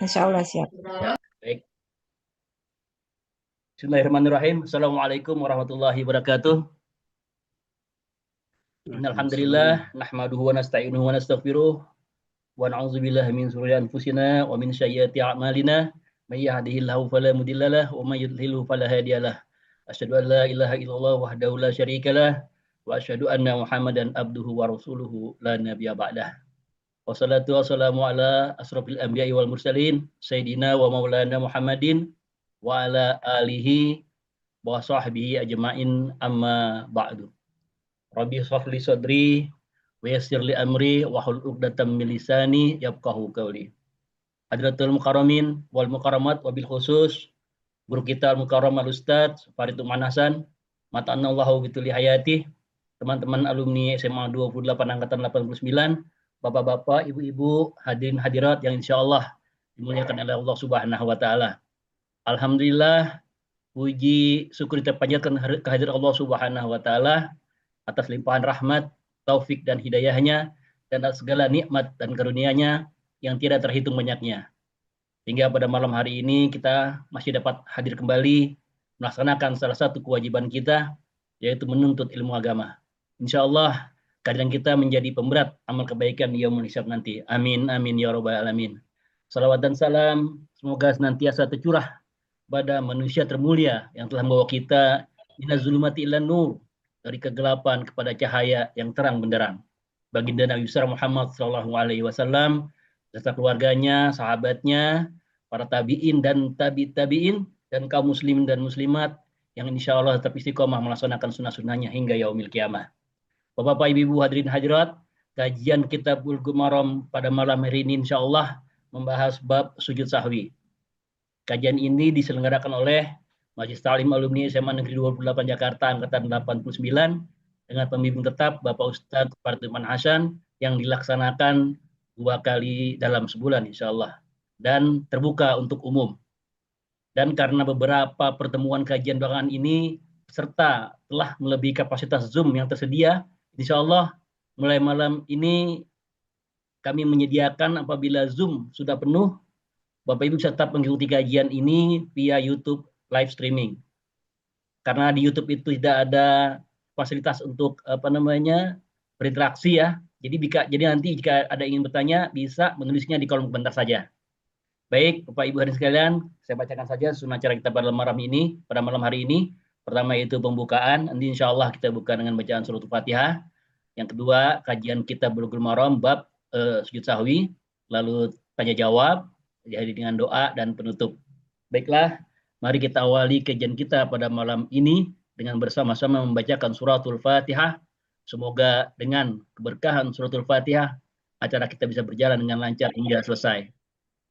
Insya Allah siap. Ya, baik. Bismillahirrahmanirrahim. Assalamualaikum warahmatullahi wabarakatuh. Innalhamdulillah nahmaduhu wa nasta'inuhu wa nastaghfiruh wa na'udzubillahi min shururi anfusina wa min sayyiati a'malina may yahdihillahu fala mudhillalah wa may yudhlilhu fala hadiyalah. Asyhadu an la ilaha illallah wahdahu la syarikalah wa asyhadu anna Muhammadan abduhu wa rasuluhu la nabiyya ba'dah. Wassalatu wassalamu ala asrofil anbiya'i wal mursalin sayyidina wa maulana Muhammadin wa ala alihi wa sahbihi ajma'in amma ba'du. Rabbi shrahli sadri wa yassir li amri wa hlul 'uqdatam min lisani yafqahu qawli. Hadratul mukarramin wal mukarramat wabil khusus guru kita al mukarram al ustaz Faridul Manasan mata'anallahu bituli hayati, teman-teman alumni SMA 28 angkatan 89, bapak-bapak, ibu-ibu, hadirin hadirat yang insyaallah dimuliakan oleh Allah Subhanahu wa taala. Alhamdulillah, puji syukur kita panjatkan kehadirat Allah Subhanahu wa taala atas limpahan rahmat, taufik dan hidayahnya dan atas segala nikmat dan karunia-Nya yang tidak terhitung banyaknya. Hingga pada malam hari ini kita masih dapat hadir kembali melaksanakan salah satu kewajiban kita, yaitu menuntut ilmu agama. Insya Allah kehadiran kita menjadi pemberat amal kebaikan di yaumul hisab nanti. Amin, amin, ya rabbal alamin. Salawat dan salam semoga senantiasa tercurah pada manusia termulia yang telah membawa kita minaz zulumati ilan nur, dari kegelapan kepada cahaya yang terang benderang. Baginda Nabi besar Muhammad SAW serta keluarganya, sahabatnya, para tabi'in dan tabi'in, dan kaum muslimin dan muslimat yang insya Allah tetap istiqomah melaksanakan sunnah-sunnahnya hingga yaumil kiamah. Bapak-bapak, ibu-ibu, hadirin hadirat, kajian kitab Bulughul Maram pada malam hari ini insya Allah membahas bab sujud sahwi. Kajian ini diselenggarakan oleh Majelis Ta'lim Alumni SMA Negeri 28 Jakarta Angkatan 89 dengan pembimbing tetap Bapak Ustadz Faridul Hasan yang dilaksanakan 2 kali dalam sebulan insya Allah dan terbuka untuk umum. Dan karena beberapa pertemuan kajian belakangan ini serta telah melebihi kapasitas Zoom yang tersedia, insya Allah mulai malam ini kami menyediakan apabila Zoom sudah penuh, Bapak Ibu bisa tetap mengikuti kajian ini via YouTube live streaming. Karena di YouTube itu tidak ada fasilitas untuk berinteraksi ya. Jadi nanti jika ada yang ingin bertanya bisa menulisnya di kolom komentar saja. Baik, Bapak Ibu hadirin sekalian, saya bacakan saja sunnah cara kita pada malam hari ini. Pertama yaitu pembukaan, nanti insya Allah kita buka dengan bacaan surat Al-Fatihah. Yang kedua, kajian kita Bulughul Maram bab sujud sahwi, lalu tanya jawab, diakhiri dengan doa dan penutup. Baiklah, mari kita awali kajian kita pada malam ini dengan bersama-sama membacakan suratul Fatihah. Semoga dengan keberkahan suratul Fatihah, acara kita bisa berjalan dengan lancar hingga selesai.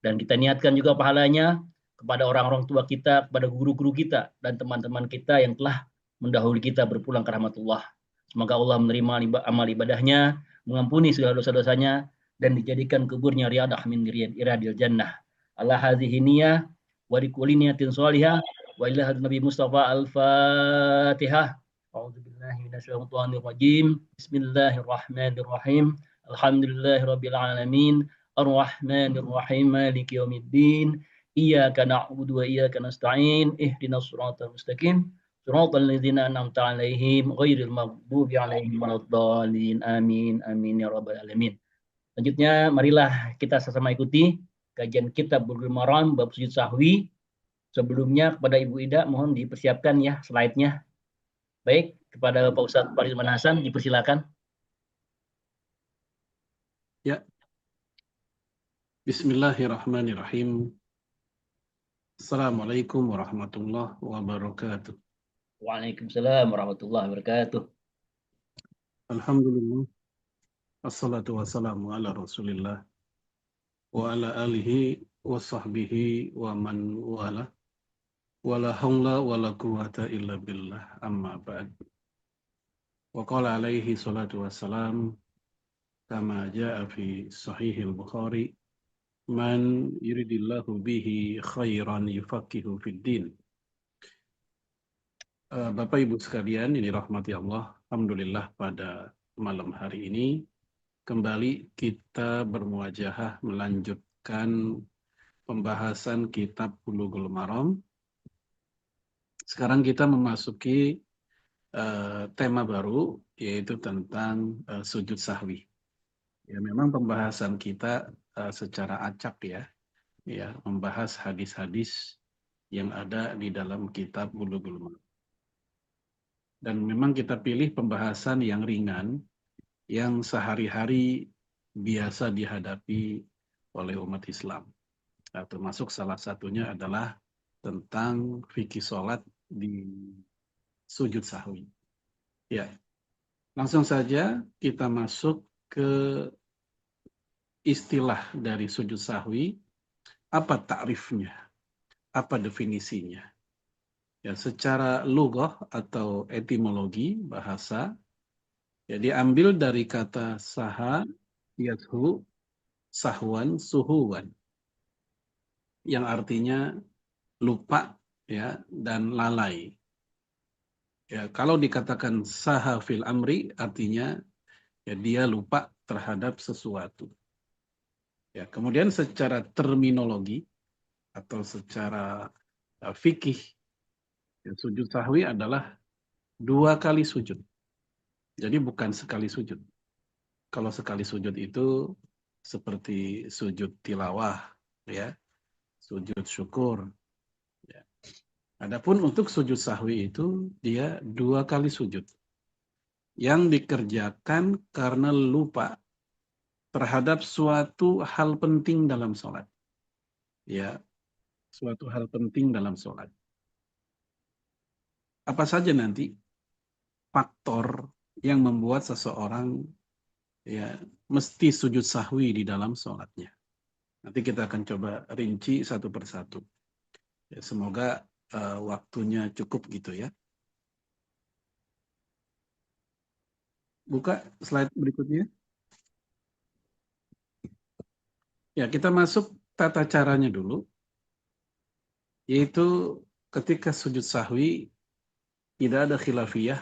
Dan kita niatkan juga pahalanya kepada orang-orang tua kita, kepada guru-guru kita, dan teman-teman kita yang telah mendahului kita berpulang ke rahmatullah. Semoga Allah menerima amal ibadahnya, mengampuni segala dosa-dosanya, dan dijadikan kuburnya riyadah min riyadil jannah. Allah hadhihi niyah wa likulli niyatin shalihah wa ila hadis Nabi Mustafa Al-Fatihah. A'udzubillahi minasyaitonir rajim. Bismillahirrahmanirrahim. Alhamdulillahirabbil alamin. Ar-Rahmanir Rahim. Maliki yaumiddin. Iyyaka na'budu wa iyyaka nasta'in. Ihdinas siratal mustaqim. Siratal ladzina an'amta 'alaihim ghairil maghdubi 'alaihim waladdallin. Amin. Amin ya rabbal alamin. Selanjutnya marilah kita sama-sama ikuti kajian kitab Bulughul Maram bab sujud sahwi. Sebelumnya kepada Ibu Ida mohon dipersiapkan ya slide-nya. Baik, kepada Pak Ustadz Faridul Hasan dipersilakan. Ya. Bismillahirrahmanirrahim. Assalamualaikum warahmatullahi wabarakatuh. Waalaikumsalam warahmatullahi wabarakatuh. Alhamdulillah. Assalatu wassalamu ala Rasulillah wa ala alihi wa sahbihi wa man wala. Wala haula wala quwata illa billah, amma ba'd. Wa qala alaihi salatu wassalam kama jaa fi sahihil Bukhari, man yuridillahu bihi khairan yufaqihu fid din. Bapak Ibu sekalian, ini rahmati Allah. Alhamdulillah pada malam hari ini kembali kita bermuajahah melanjutkan pembahasan kitab Bulughul Maram. Sekarang kita memasuki tema baru, yaitu tentang sujud sahwi. Ya, memang pembahasan kita secara acak ya, membahas hadis-hadis yang ada di dalam kitab Bulughul Maram. Dan memang kita pilih pembahasan yang ringan, yang sehari-hari biasa dihadapi oleh umat Islam. Nah, termasuk salah satunya adalah tentang fikih sholat di sujud sahwi. Ya, langsung saja kita masuk ke istilah dari sujud sahwi. Apa takrifnya? Apa definisinya? Ya, secara lughah atau etimologi bahasa, ya diambil dari kata saha, yashu, sahwan, suhuwan, yang artinya lupa ya dan lalai. Ya, kalau dikatakan saha fil amri artinya ya dia lupa terhadap sesuatu. Ya, kemudian secara terminologi atau secara fikih, ya, sujud sahwi adalah 2 kali sujud. Jadi bukan sekali sujud. Kalau sekali sujud itu seperti sujud tilawah, ya, sujud syukur. Ya. Adapun untuk sujud sahwi itu dia 2 kali sujud yang dikerjakan karena lupa terhadap suatu hal penting dalam sholat. Ya, suatu hal penting dalam sholat. Apa saja nanti faktor yang membuat seseorang ya mesti sujud sahwi di dalam sholatnya. Nanti kita akan coba rinci satu persatu. Ya, semoga waktunya cukup gitu ya. Buka slide berikutnya. Ya, kita masuk tata caranya dulu. Yaitu ketika sujud sahwi tidak ada khilafiyah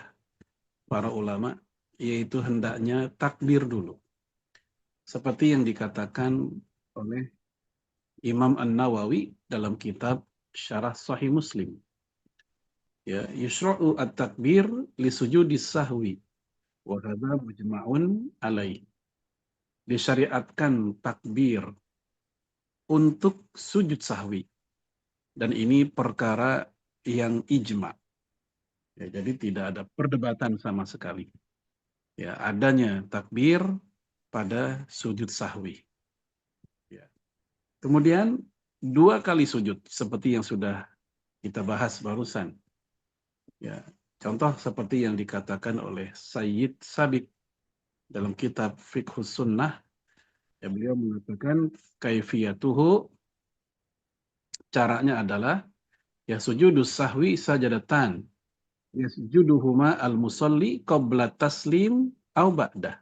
para ulama, yaitu hendaknya takbir dulu. Seperti yang dikatakan oleh Imam An-Nawawi dalam kitab Syarah Sahih Muslim. Ya, yusra'u at-takbir li sujudis sahwi wa hadza mujma'un alaih. Disyariatkan takbir untuk sujud sahwi. Dan ini perkara yang ijma. Ya, jadi tidak ada perdebatan sama sekali. Ya, adanya takbir pada sujud sahwi. Ya. Kemudian 2 kali sujud seperti yang sudah kita bahas barusan. Ya, contoh seperti yang dikatakan oleh Sayyid Sabiq dalam kitab Fiqhus Sunnah. Ya, beliau mengatakan kaifiyatuhu, caranya adalah ya sujudus sahwi sajadatan. Yasjuduhuma al-musalli qabla taslim au ba'dah.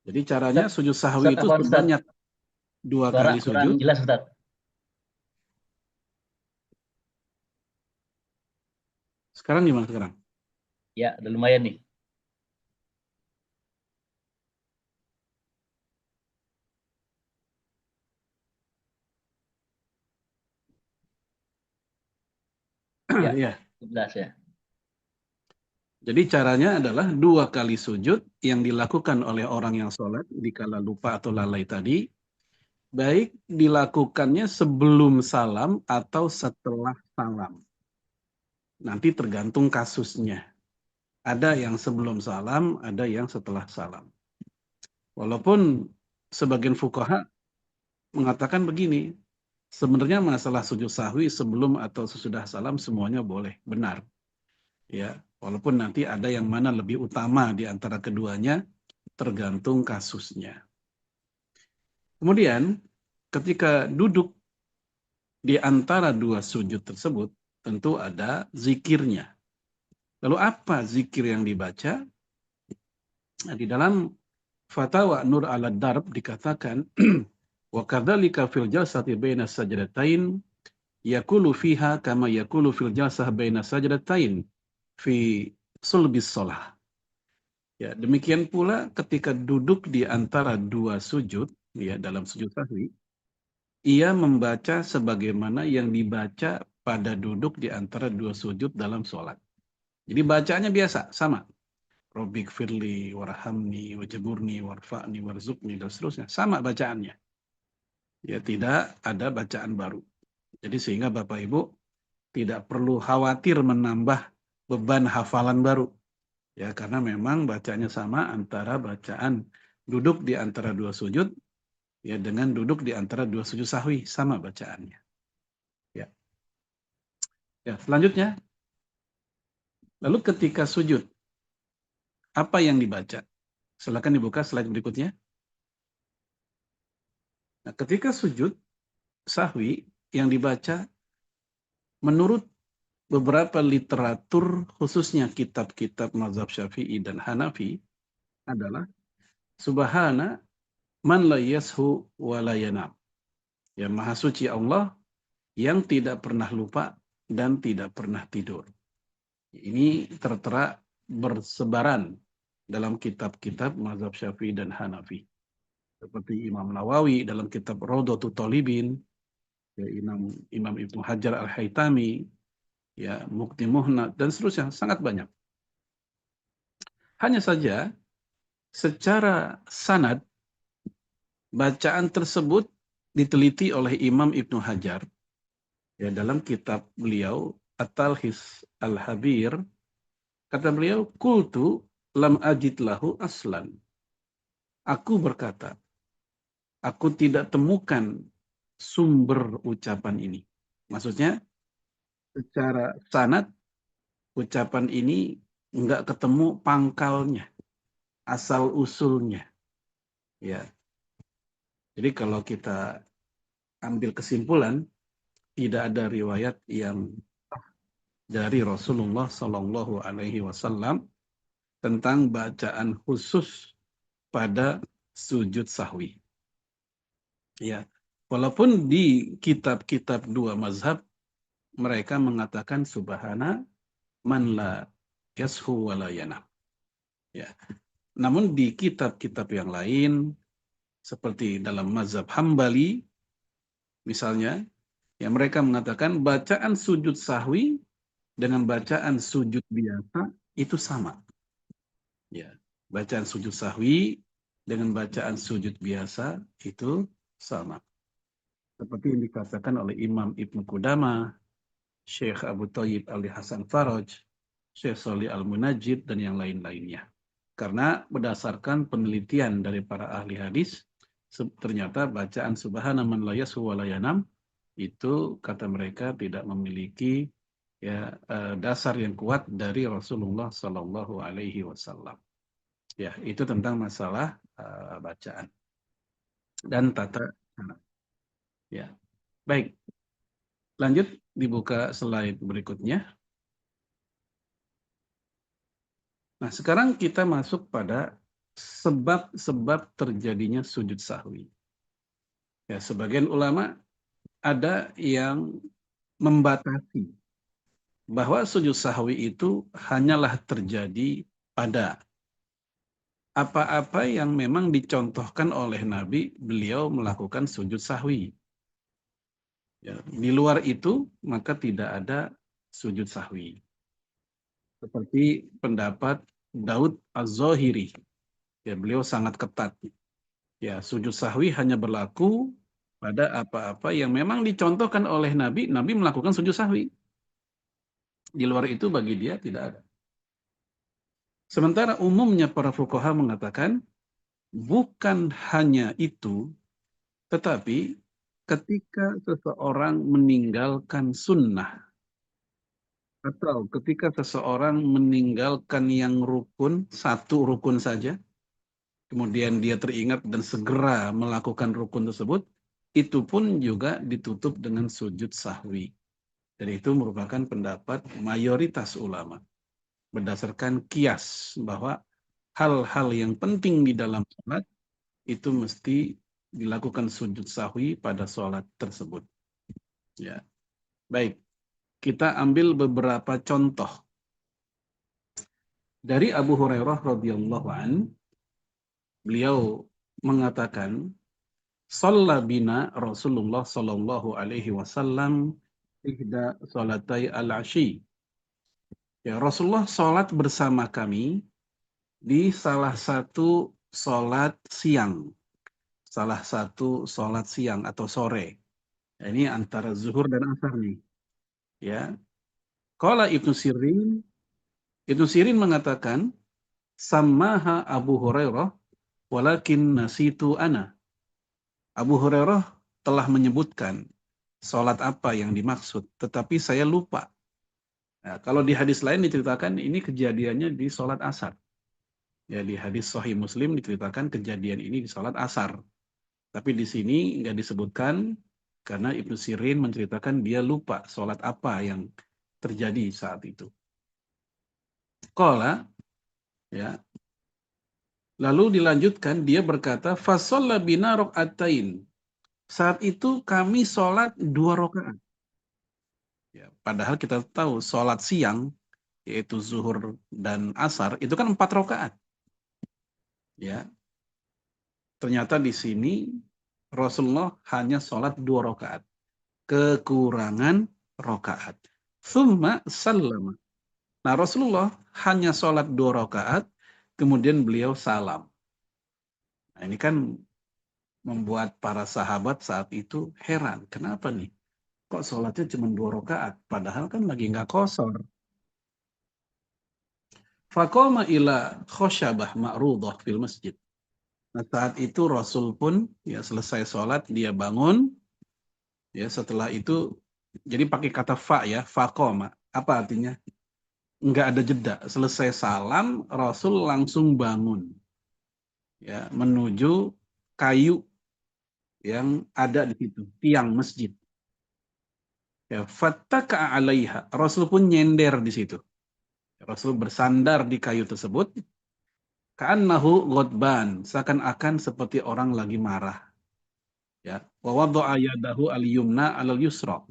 Jadi caranya Ustaz, sujud sahwi Ustaz, itu apa Ustaz? sebanyak 2 Suara kali kurang sujud. jelas Ustaz. Sekarang gimana sekarang? Ya, udah lumayan nih. Ya, Ya. 11 ya. Jadi caranya adalah 2 kali sujud yang dilakukan oleh orang yang sholat dikala lupa atau lalai tadi, baik dilakukannya sebelum salam atau setelah salam. Nanti tergantung kasusnya. Ada yang sebelum salam, ada yang setelah salam. Walaupun sebagian fuqaha mengatakan begini, sebenarnya masalah sujud sahwi sebelum atau sesudah salam semuanya boleh, benar. Ya, walaupun nanti ada yang mana lebih utama di antara keduanya, tergantung kasusnya. Kemudian, ketika duduk di antara 2 sujud tersebut, tentu ada zikirnya. Lalu apa zikir yang dibaca? Nah, di dalam Fatwa Nur al-Darb dikatakan, wa kadzalika fil jalsati baina sajdatain yakulu fiha kama yakulu fil jalsah baina sajdatain fi sulbis shalah. Ya, demikian pula ketika duduk di antara 2 sujud ya dalam sujud sahwi, ia membaca sebagaimana yang dibaca pada duduk di antara dua sujud dalam sholat. Jadi bacaannya biasa, sama. Robbik firli, warhamni, wajaburni, warfa'ni, warzukni, dan seterusnya. Sama bacaannya. Ya, tidak ada bacaan baru. Jadi sehingga Bapak Ibu tidak perlu khawatir menambah beban hafalan baru. Ya, karena memang bacanya sama antara bacaan duduk di antara dua sujud ya dengan duduk di antara dua sujud sahwi, sama bacaannya. Ya. Ya, selanjutnya, lalu ketika sujud apa yang dibaca? Silakan dibuka slide berikutnya. Nah, ketika sujud sahwi yang dibaca menurut beberapa literatur khususnya kitab-kitab mazhab Syafi'i dan Hanafi adalah subhana man la yashu wa la yanam. Ya, maha suci Allah yang tidak pernah lupa dan tidak pernah tidur. Ini tertera bersebaran dalam kitab-kitab mazhab Syafi'i dan Hanafi. Seperti Imam Nawawi dalam kitab Rawdatul Talibin, ya, Imam Ibnu Hajar Al-Haytami, ya, Mukti Muhnad, dan seterusnya, sangat banyak. Hanya saja, secara sanad, bacaan tersebut diteliti oleh Imam Ibnu Hajar, ya, dalam kitab beliau, At-Talhis Al-Habir, kata beliau, kultu lam ajid lahu aslan. Aku berkata, aku tidak temukan sumber ucapan ini. Maksudnya, secara sanad, ucapan ini nggak ketemu pangkalnya, asal usulnya. Ya, jadi kalau kita ambil kesimpulan, tidak ada riwayat yang dari Rasulullah Shallallahu Alaihi Wasallam tentang bacaan khusus pada sujud sahwi. Ya, walaupun di kitab-kitab dua mazhab mereka mengatakan subhana man la yashu wa la yanam. Ya. Namun di kitab-kitab yang lain seperti dalam mazhab Hambali misalnya, ya mereka mengatakan bacaan sujud sahwi dengan bacaan sujud biasa itu sama. Ya, bacaan sujud sahwi dengan bacaan sujud biasa itu sama. Seperti yang dikatakan oleh Imam Ibnu Qudamah, Syekh Abu Thayyib Ali Hasan Faraj, Syekh Shalih Al-Munajjid, dan yang lain-lainnya. Karena berdasarkan penelitian dari para ahli hadis, ternyata bacaan subhana man la yashu wa la yanam itu kata mereka tidak memiliki ya dasar yang kuat dari Rasulullah Sallallahu Alaihi Wasallam. Ya, itu tentang masalah bacaan dan tata cara. Ya, baik. Lanjut dibuka slide berikutnya. Nah, sekarang kita masuk pada sebab-sebab terjadinya sujud sahwi. Ya, sebagian ulama ada yang membatasi bahwa sujud sahwi itu hanyalah terjadi pada apa-apa yang memang dicontohkan oleh Nabi, beliau melakukan sujud sahwi. Ya, di luar itu, maka tidak ada sujud sahwi. Seperti pendapat Daud Az-Zahiri. Ya, beliau sangat ketat. Ya, sujud sahwi hanya berlaku pada apa-apa yang memang dicontohkan oleh Nabi, Nabi melakukan sujud sahwi. Di luar itu bagi dia tidak ada. Sementara umumnya para fuqaha mengatakan, bukan hanya itu, tetapi ketika seseorang meninggalkan sunnah, atau ketika seseorang meninggalkan yang rukun, satu rukun saja, kemudian dia teringat dan segera melakukan rukun tersebut, itu pun juga ditutup dengan sujud sahwi. Dan itu merupakan pendapat mayoritas ulama. Berdasarkan kias bahwa hal-hal yang penting di dalam sholat itu mesti dilakukan sujud sahwi pada sholat tersebut. Ya, baik. Kita ambil beberapa contoh dari Abu Hurairah radhiyallahu an. Beliau mengatakan, shalla bina Rasulullah sallallahu alaihi wasallam ihda salatai al-ashi. Ya, Rasulullah sholat bersama kami di salah satu sholat siang. Salah satu sholat siang atau sore. Ya, ini antara zuhur dan asar nih. Ya. Qala Ibnu Sirin mengatakan, Samaha Abu Hurairah, walakin nasitu ana. Abu Hurairah telah menyebutkan sholat apa yang dimaksud, tetapi saya lupa. Nah, kalau di hadis lain diceritakan ini kejadiannya di sholat asar. Ya, di hadis Sahih Muslim diceritakan kejadian ini di sholat asar. Tapi di sini nggak disebutkan karena Ibnu Sirin menceritakan dia lupa sholat apa yang terjadi saat itu. Qala, ya. Lalu dilanjutkan dia berkata, fasolla bina rok'atain. Saat itu kami sholat 2 rakaat. Ya, padahal kita tahu sholat siang yaitu zuhur dan asar itu kan 4 rakaat. Ya, ternyata di sini Rasulullah hanya sholat 2 rakaat, kekurangan rakaat. Thumma sallama. Nah, Rasulullah hanya sholat 2 rakaat, kemudian beliau salam. Nah, ini kan membuat para sahabat saat itu heran. Kenapa nih? Kok sholatnya cuma 2 rakaat? Padahal kan lagi nggak qashar. Faqama ila khosyabah ma'rudah fil masjid. Nah, saat itu Rasul pun ya selesai sholat, dia bangun. Ya, setelah itu, jadi pakai kata fa ya, faqama. Apa artinya? Nggak ada jeda. Selesai salam, Rasul langsung bangun. Ya, menuju kayu yang ada di situ, tiang masjid. Ya, fattaka 'alaiha. Rasul pun nyender di situ. Rasul bersandar di kayu tersebut. Ka'annahu ghadban, seakan-akan seperti orang lagi marah. Ya, wa wadha'a yadahu al-yumna 'alal yusra.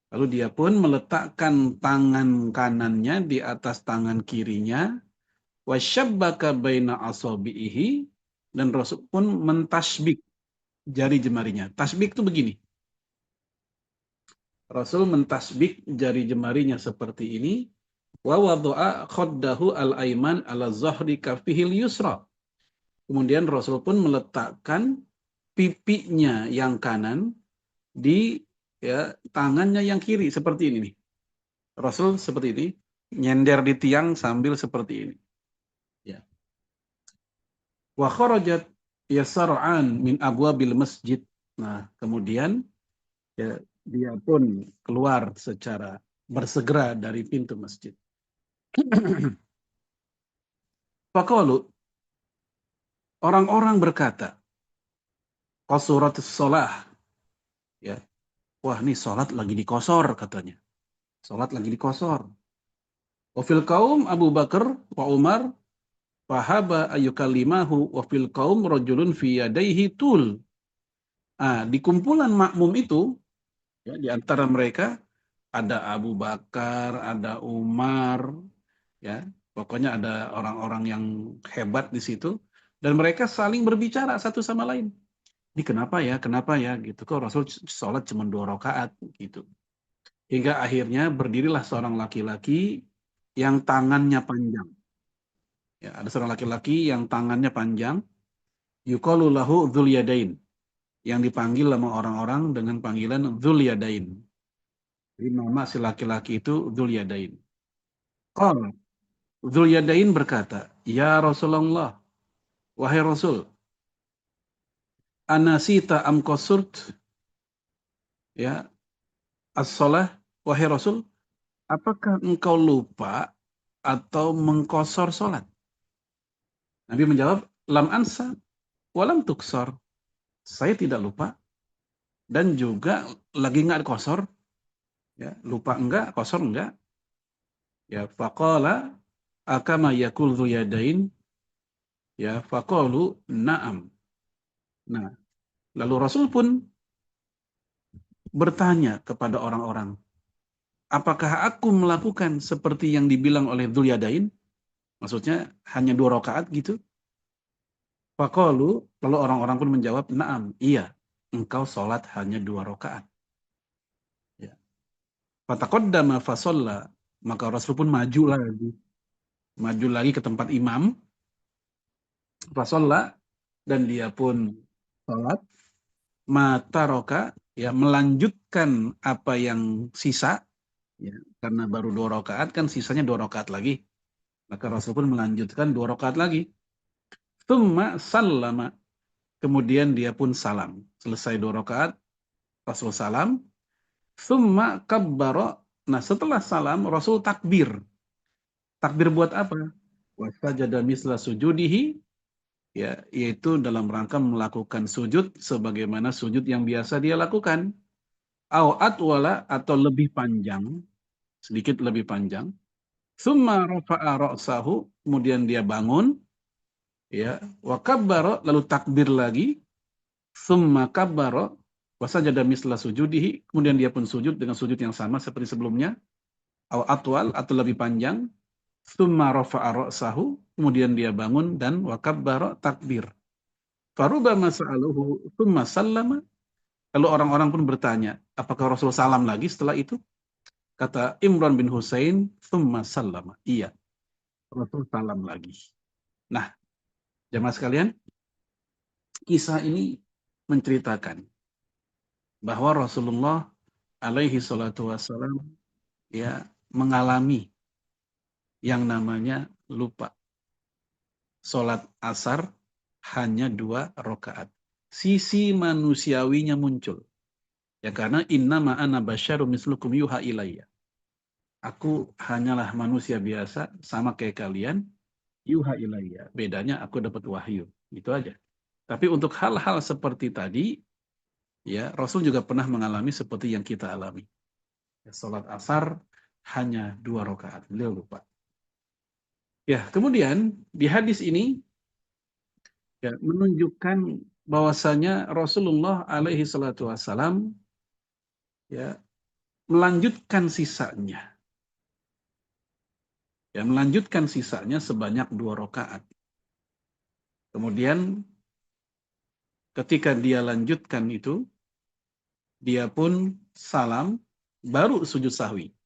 Lalu dia pun meletakkan tangan kanannya di atas tangan kirinya, wa syabbaka baina asabihi, dan Rasul pun mentasbik jari jemarinya. Tasbik itu begini. Rasul mentasbik jari jemarinya seperti ini, wa wadha'a khaddahu al-aiman 'ala zahri kafihil yusra. Kemudian Rasul pun meletakkan pipinya yang kanan di ya tangannya yang kiri seperti ini nih. Rasul seperti ini, nyender di tiang sambil seperti ini. Ya. Wa kharajat yasar'an min abwabil masjid. Nah, kemudian ya, dia pun keluar secara bersegera dari pintu masjid. Faqalu, orang-orang berkata, qasuratus shalah. Ya. Wah, ini sholat lagi dikosor katanya. Sholat lagi dikosor. Wa fil qaum Abu Bakar wa Umar fahaba ayyukalimahu wa fil qaum rajulun fi yadayhi tul. Di kumpulan makmum itu, ya, di antara mereka ada Abu Bakar, ada Umar, ya, pokoknya ada orang-orang yang hebat di situ, dan mereka saling berbicara satu sama lain. Ini kenapa ya, gitu. Kok Rasul sholat cuma 2 rakaat, gitu. Hingga akhirnya berdirilah seorang laki-laki yang tangannya panjang. Ya, ada seorang laki-laki yang tangannya panjang, yuqalu lahu dzul yadain, yang dipanggil sama orang-orang dengan panggilan dzul yadain. Jadi nama si laki-laki itu dzul yadain. Qala, dzul yadain berkata, "Ya Rasulullah, wahai Rasul, anasita am qasurt?" Ya, as-shalah, wahai Rasul, apakah engkau lupa atau mengkosor salat? Nabi menjawab, lam ansa walam tuksor. Saya tidak lupa dan juga lagi nggak kosor. Ya, lupa enggak, kosor enggak. Ya, faqala akama yakul dzu yadain. Ya, faqalu na'am. Nah, lalu Rasul pun bertanya kepada orang-orang, apakah aku melakukan seperti yang dibilang oleh Dzul Yadain? Maksudnya hanya 2 rakaat gitu? Faqalu, lalu orang-orang pun menjawab, na'am, iya. engkau sholat hanya 2 rakaat. Ya. Fataqaddama fasalla, maka Rasul pun maju lagi ke tempat imam, fasalla, dan dia pun sholat, mataroka, ya, melanjutkan apa yang sisa, ya, karena baru 2 rakaat kan sisanya 2 rakaat lagi, maka Rasul pun melanjutkan 2 rakaat lagi. Tsumma sallama, kemudian dia pun salam. Selesai 2 rakaat, Rasul salam. Tsumma kabbara, nah setelah salam Rasul takbir. Takbir buat apa? Wasajada misla sujudihi, ya, yaitu dalam rangka melakukan sujud sebagaimana sujud yang biasa dia lakukan. Au atwala, atau lebih panjang, sedikit lebih panjang. Tsumma rafa'a ra'sahu, kemudian dia bangun, ya, wa kabbara, lalu takbir lagi, tsumma kabbara wa sajada misla sujudihi, kemudian dia pun sujud dengan sujud yang sama seperti sebelumnya, au atwal, atau lebih panjang, tsumma rafa'a ra'sahu, kemudian dia bangun dan wa kabbara, takbir. Farubama sa'aluhu tsumma sallama, lalu orang-orang pun bertanya, apakah Rasul salam lagi setelah itu? Kata Imran bin Husain, tsumma sallama. Iya, Rasul salam lagi. Nah, jemaah sekalian, kisah ini menceritakan bahwa Rasulullah alaihi salatu wassalam, ya, mengalami yang namanya lupa. Sholat asar hanya 2 rakaat. Sisi manusiawinya muncul. Ya, karena innama ana basyarum mislukum yuha ilayya. Aku hanyalah manusia biasa sama kayak kalian, yuha ilayya. Bedanya aku dapat wahyu. Itu aja. Tapi untuk hal-hal seperti tadi, ya, Rasul juga pernah mengalami seperti yang kita alami. Ya, sholat asar hanya 2 rakaat. Beliau lupa. Ya, kemudian di hadis ini, ya, menunjukkan bahwasanya Rasulullah alaihi salatu wassalam, ya, melanjutkan sisanya. Ya, melanjutkan sisanya sebanyak 2 rakaat. Kemudian ketika dia lanjutkan itu, dia pun salam, baru sujud sahwi.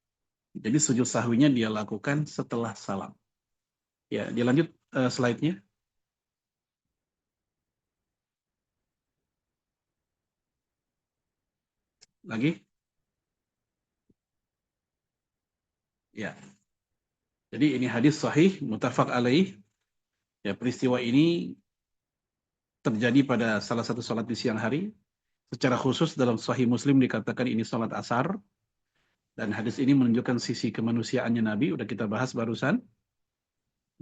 Jadi sujud sahwinya dia lakukan setelah salam. Ya, dilanjut slide-nya. Lagi. Ya. Jadi ini hadis sahih, muttafaq alaih. Ya, peristiwa ini terjadi pada salah satu salat di siang hari. Secara khusus dalam Sahih Muslim dikatakan ini salat asar. Dan hadis ini menunjukkan sisi kemanusiaannya Nabi, udah kita bahas barusan.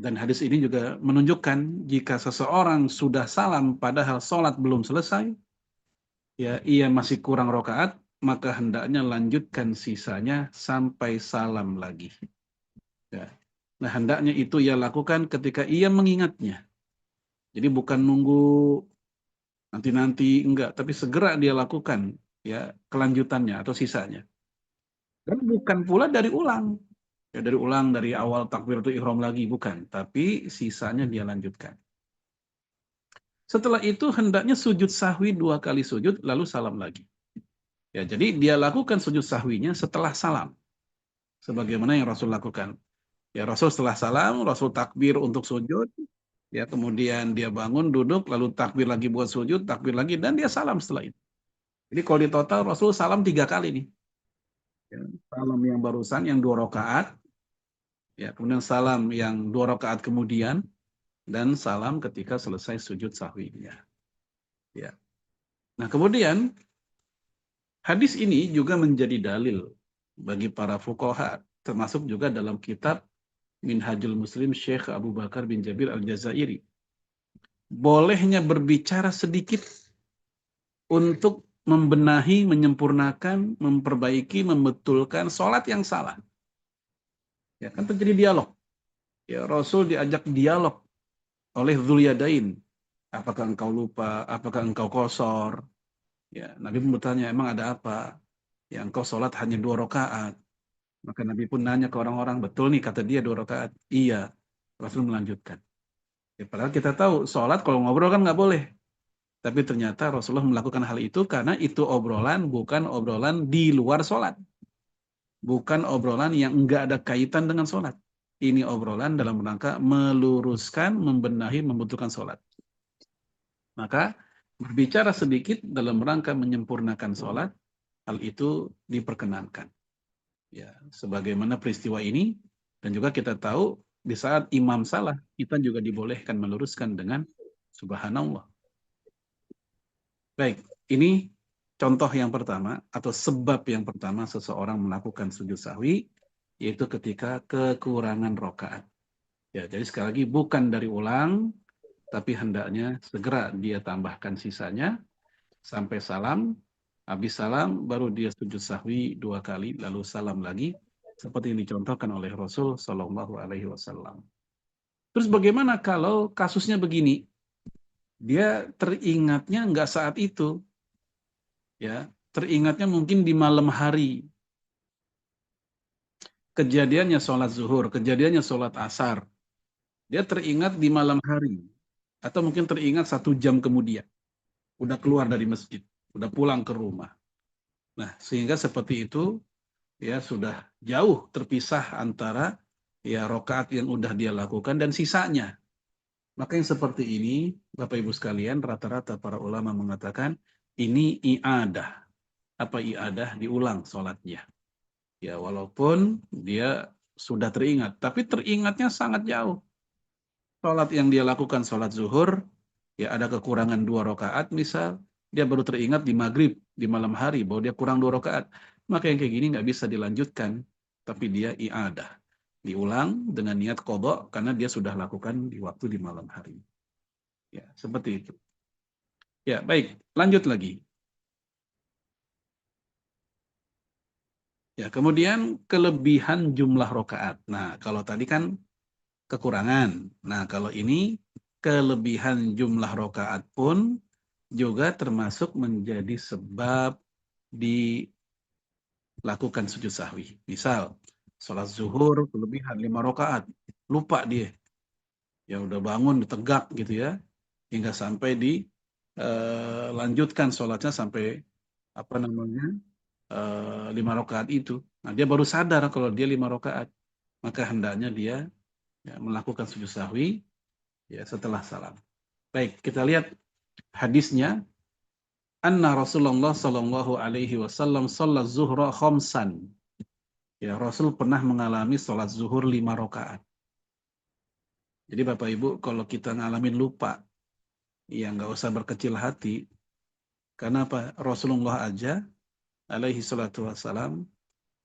Dan hadis ini juga menunjukkan jika seseorang sudah salam padahal salat belum selesai, ya, ia masih kurang rakaat, maka hendaknya lanjutkan sisanya sampai salam lagi. Ya. Nah, hendaknya itu ia lakukan ketika ia mengingatnya. Jadi bukan nunggu nanti-nanti, enggak, tapi segera dia lakukan, ya, kelanjutannya atau sisanya. Dan bukan pula dari ulang. Ya, dari awal takbiratul ihram lagi, bukan, tapi sisanya dia lanjutkan. Setelah itu hendaknya sujud sahwi 2 kali sujud lalu salam lagi. Ya, jadi dia lakukan sujud sahwinya setelah salam. Sebagaimana yang Rasul lakukan. Ya, Rasul setelah salam, Rasul takbir untuk sujud, ya, kemudian dia bangun, duduk, lalu takbir lagi buat sujud, takbir lagi, dan dia salam setelah itu. Jadi kalau di total Rasul salam 3 kali nih. Ya, salam yang barusan yang 2 rakaat, ya, kemudian salam yang 2 rakaat kemudian, dan salam ketika selesai sujud sahwinya. Ya. Nah, kemudian hadis ini juga menjadi dalil bagi para fuqaha, termasuk juga dalam kitab Minhajul Muslim Syekh Abu Bakar bin Jabir Al-Jazairi. Bolehnya berbicara sedikit untuk membenahi, menyempurnakan, memperbaiki, membetulkan sholat yang salah. Ya, kan terjadi dialog. Ya, Rasul diajak dialog oleh Dzulyadain. Apakah engkau lupa? Apakah engkau kosor? Ya, Nabi pun bertanya, emang ada apa? Ya, engkau sholat hanya 2 rakaat. Maka Nabi pun nanya ke orang-orang, betul nih kata dia 2 rakaat? Iya. Rasul melanjutkan. Ya, padahal kita tahu sholat kalau ngobrol kan nggak boleh. Tapi ternyata Rasulullah melakukan hal itu karena itu obrolan bukan obrolan di luar sholat. Bukan obrolan yang enggak ada kaitan dengan sholat. Ini obrolan dalam rangka meluruskan, membenahi, membutuhkan sholat. Maka berbicara sedikit dalam rangka menyempurnakan sholat, hal itu diperkenankan. Ya, sebagaimana peristiwa ini, dan juga kita tahu di saat imam salah, kita juga dibolehkan meluruskan dengan subhanallah. Baik, ini contoh yang pertama atau sebab yang pertama seseorang melakukan sujud sahwi, yaitu ketika kekurangan rokaat. Ya, jadi sekali lagi bukan dari ulang, tapi hendaknya segera dia tambahkan sisanya sampai salam. Habis salam baru dia sujud sahwi 2 kali, lalu salam lagi, seperti yang dicontohkan oleh Rasul Shallallahu Alaihi Wasallam. Terus bagaimana kalau kasusnya begini? Dia teringatnya nggak saat itu, ya, teringatnya mungkin di malam hari. Kejadiannya sholat zuhur, kejadiannya sholat asar. Dia teringat di malam hari. Atau mungkin teringat 1 jam kemudian. Udah keluar dari masjid, udah pulang ke rumah. Nah, sehingga seperti itu, ya sudah jauh terpisah antara ya rokaat yang udah dia lakukan dan sisanya. Maka yang seperti ini, Bapak Ibu sekalian, rata-rata para ulama mengatakan ini i'adah. Apa i'adah? Diulang sholatnya. Ya, walaupun dia sudah teringat, tapi teringatnya sangat jauh. Sholat yang dia lakukan sholat zuhur, ya ada kekurangan 2 rakaat misal, dia baru teringat di maghrib, di malam hari, bahwa dia kurang 2 rakaat. Maka yang kayak gini nggak bisa dilanjutkan, tapi dia i'adah. Diulang dengan niat qadha karena dia sudah lakukan di waktu di malam hari. Ya, seperti itu. Ya, baik. Lanjut lagi. Ya, kemudian kelebihan jumlah rakaat. Nah, kalau tadi kan kekurangan. Nah, kalau ini kelebihan jumlah rakaat pun juga termasuk menjadi sebab dilakukan sujud sahwi. Misal, sholat zuhur kelebihan 5 rakaat. Lupa dia. Ya udah bangun, tegak gitu ya. Hingga sampai dilanjutkan sholatnya sampai apa namanya 5 rakaat itu. Nah, dia baru sadar kalau dia 5 rakaat. Maka hendaknya dia ya, melakukan sujud sahwi ya setelah salam. Baik, kita lihat hadisnya. Anna Rasulullah Sallallahu Alaihi Wasallam sholat zuhra khamsan. Ya, Rasul pernah mengalami sholat zuhur 5 rakaat. Jadi Bapak Ibu, kalau kita ngalamin lupa, ya nggak usah berkecil hati. Karena apa? Rasulullah aja, alaihi salatu wassalam,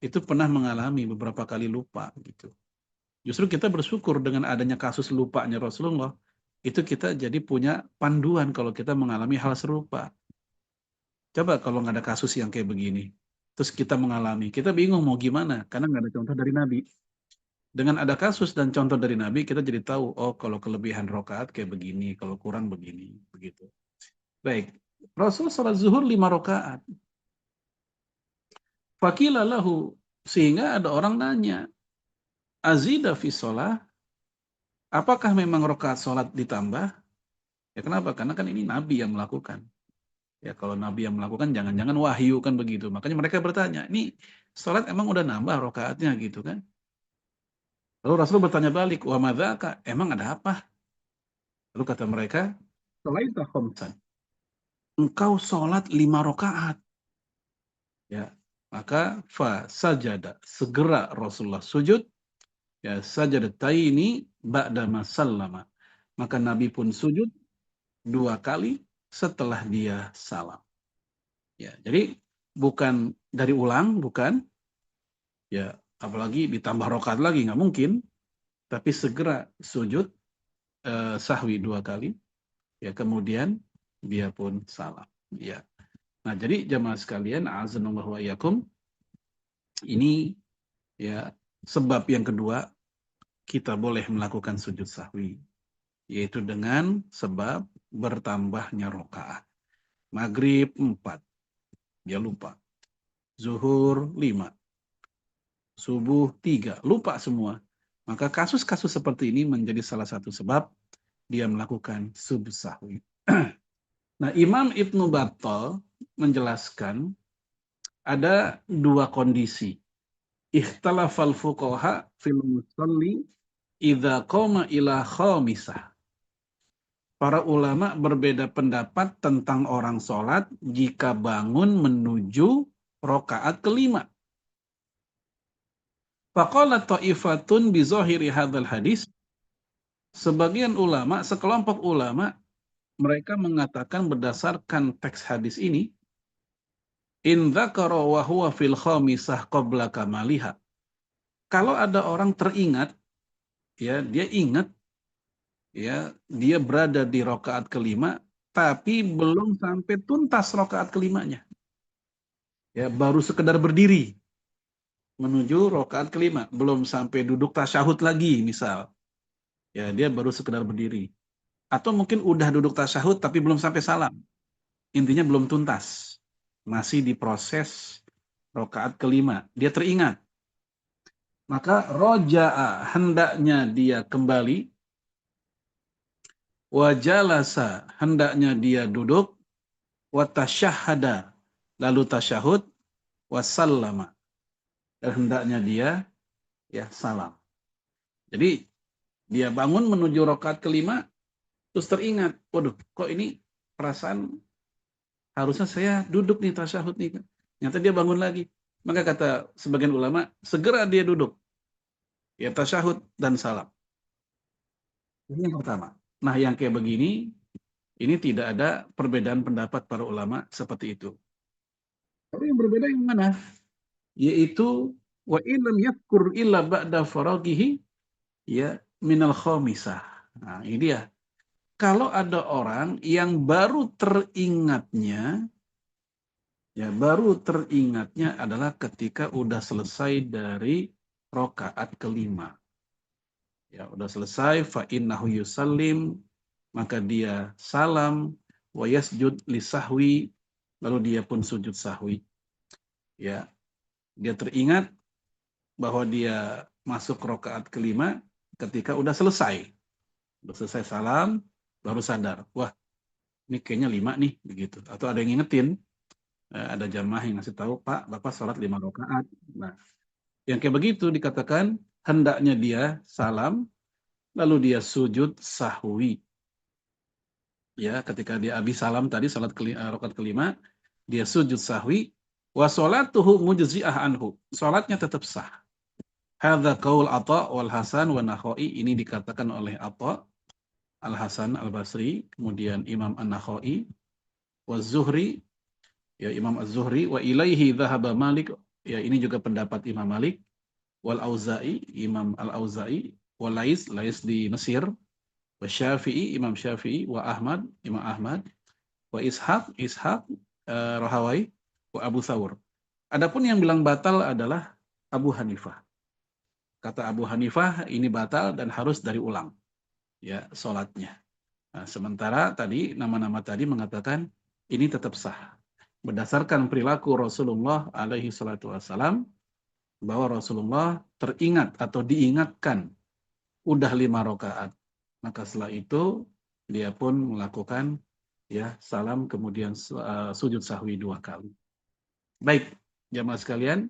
itu pernah mengalami beberapa kali lupa gitu. Justru kita bersyukur dengan adanya kasus lupanya Rasulullah, itu kita jadi punya panduan kalau kita mengalami hal serupa. Coba kalau nggak ada kasus yang kayak begini, terus kita mengalami, kita bingung mau gimana, karena nggak ada contoh dari Nabi. Dengan ada kasus dan contoh dari Nabi, kita jadi tahu, oh kalau kelebihan rokaat kayak begini, kalau kurang begini, begitu. Baik, Rasul salat zuhur 5 rakaat. Fakila lahu, sehingga ada orang nanya, azida fi sholah, apakah memang rakaat sholat ditambah? Ya kenapa? Karena kan ini Nabi yang melakukan. Ya kalau Nabi yang melakukan, jangan-jangan wahyu kan begitu. Makanya mereka bertanya, ini sholat emang udah nambah rakaatnya gitu kan? Lalu Rasul bertanya balik, wa madzaka, emang ada apa? Lalu kata mereka, shalaita khamsan. Engkau sholat 5 rakaat. Ya, maka fa sajada, segera Rasulullah sujud, ya sajadataini ba'da masallama. Maka Nabi pun sujud 2 kali setelah dia salam. Ya, jadi bukan dari ulang, bukan. Ya, apalagi ditambah rakaat lagi nggak mungkin. Tapi segera sujud sahwi 2 kali. Ya, kemudian dia pun salam. Ya. Nah, jadi jamaah sekalian, azanallahu wa iyyakum, ini ya sebab yang kedua kita boleh melakukan sujud sahwi, yaitu dengan sebab bertambahnya rakaat. Maghrib 4, dia lupa. Zuhur 5, subuh 3, lupa semua. Maka kasus-kasus seperti ini menjadi salah satu sebab dia melakukan sujud sahwi. Nah, Imam Ibnu Battal menjelaskan ada dua kondisi. Ikhtalafal fuqaha fil musalli idza qama ila khamisah. Para ulama berbeda pendapat tentang orang sholat jika bangun menuju rokaat kelima. Faqala ta'ifatun bi zahiri hadzal hadis. Sebagian ulama, sekelompok ulama, mereka mengatakan berdasarkan teks hadis ini, in dzakara wa huwa fil khamisah qabla kamaliha. Kalau ada orang teringat, ya dia ingat, ya dia berada di rokaat kelima, tapi belum sampai tuntas rokaat kelimanya. Ya baru sekedar berdiri menuju rokaat kelima, belum sampai duduk tasyahud lagi misal. Ya dia baru sekedar berdiri. Atau mungkin udah duduk tasyahud tapi belum sampai salam. Intinya belum tuntas. Masih di proses rokaat kelima. Dia teringat. Maka roja'a, hendaknya dia kembali. Wajalasa, hendaknya dia duduk. Watasyahada, lalu tasyahud. Wasallama, dan hendaknya dia ya salam. Jadi dia bangun menuju rokaat kelima, terus teringat, waduh kok ini perasaan harusnya saya duduk nih tasyahud nih. Nyata dia bangun lagi. Maka kata sebagian ulama, segera dia duduk. Ya tasyahud dan salam. Ini yang pertama. Nah yang kayak begini, ini tidak ada perbedaan pendapat para ulama seperti itu. Tapi yang berbeda yang mana? Yaitu, wa illam yadhkur illa ba'da faraghihi, ya minal khamisah. Nah ini dia. Kalau ada orang yang baru teringatnya, ya baru teringatnya adalah ketika udah selesai dari rokaat kelima. Ya udah selesai, fa innahu yusallim, maka dia salam, wa yasjud lisahwi, lalu dia pun sujud sahwi. Ya, dia teringat bahwa dia masuk rokaat kelima ketika udah selesai. Udah selesai salam, baru sadar, wah ini kayaknya 5 nih, begitu. Atau ada yang ngingetin, ada jamaah yang ngasih tahu, Pak, Bapak sholat 5 rakaat. Nah, yang kayak begitu dikatakan hendaknya dia salam, lalu dia sujud sahwi. Ya, ketika dia habis salam tadi, salat rakaat kelima, dia sujud sahwi, wa sholatuhu mujzi'ah anhu. Salatnya tetap sah. Hadza qaul Atha wal Hasan wa Nakhai, ini dikatakan oleh Atha, Al-Hasan Al-Basri, kemudian Imam An-Nakhai, wa Zuhri, ya Imam Az-Zuhri, wa ilaihi dhahaba Malik, ya ini juga pendapat Imam Malik, wal Auza'i, Imam Al-Auza'i, wa Lais di Mesir, wa Syafi'i, Imam Syafi'i, wa Ahmad, Imam Ahmad, wa Ishaq Rahawai, wa Abu Thawr. Adapun yang bilang batal adalah Abu Hanifah. Kata Abu Hanifah ini batal dan harus dari ulang, ya sholatnya. Nah, sementara tadi nama-nama tadi mengatakan ini tetap sah. Berdasarkan perilaku Rasulullah alaihi salatu wassalam, bahwa Rasulullah teringat atau diingatkan udah 5 rakaat. Maka setelah itu dia pun melakukan ya salam kemudian sujud sahwi 2 kali. Baik, jamaah sekalian,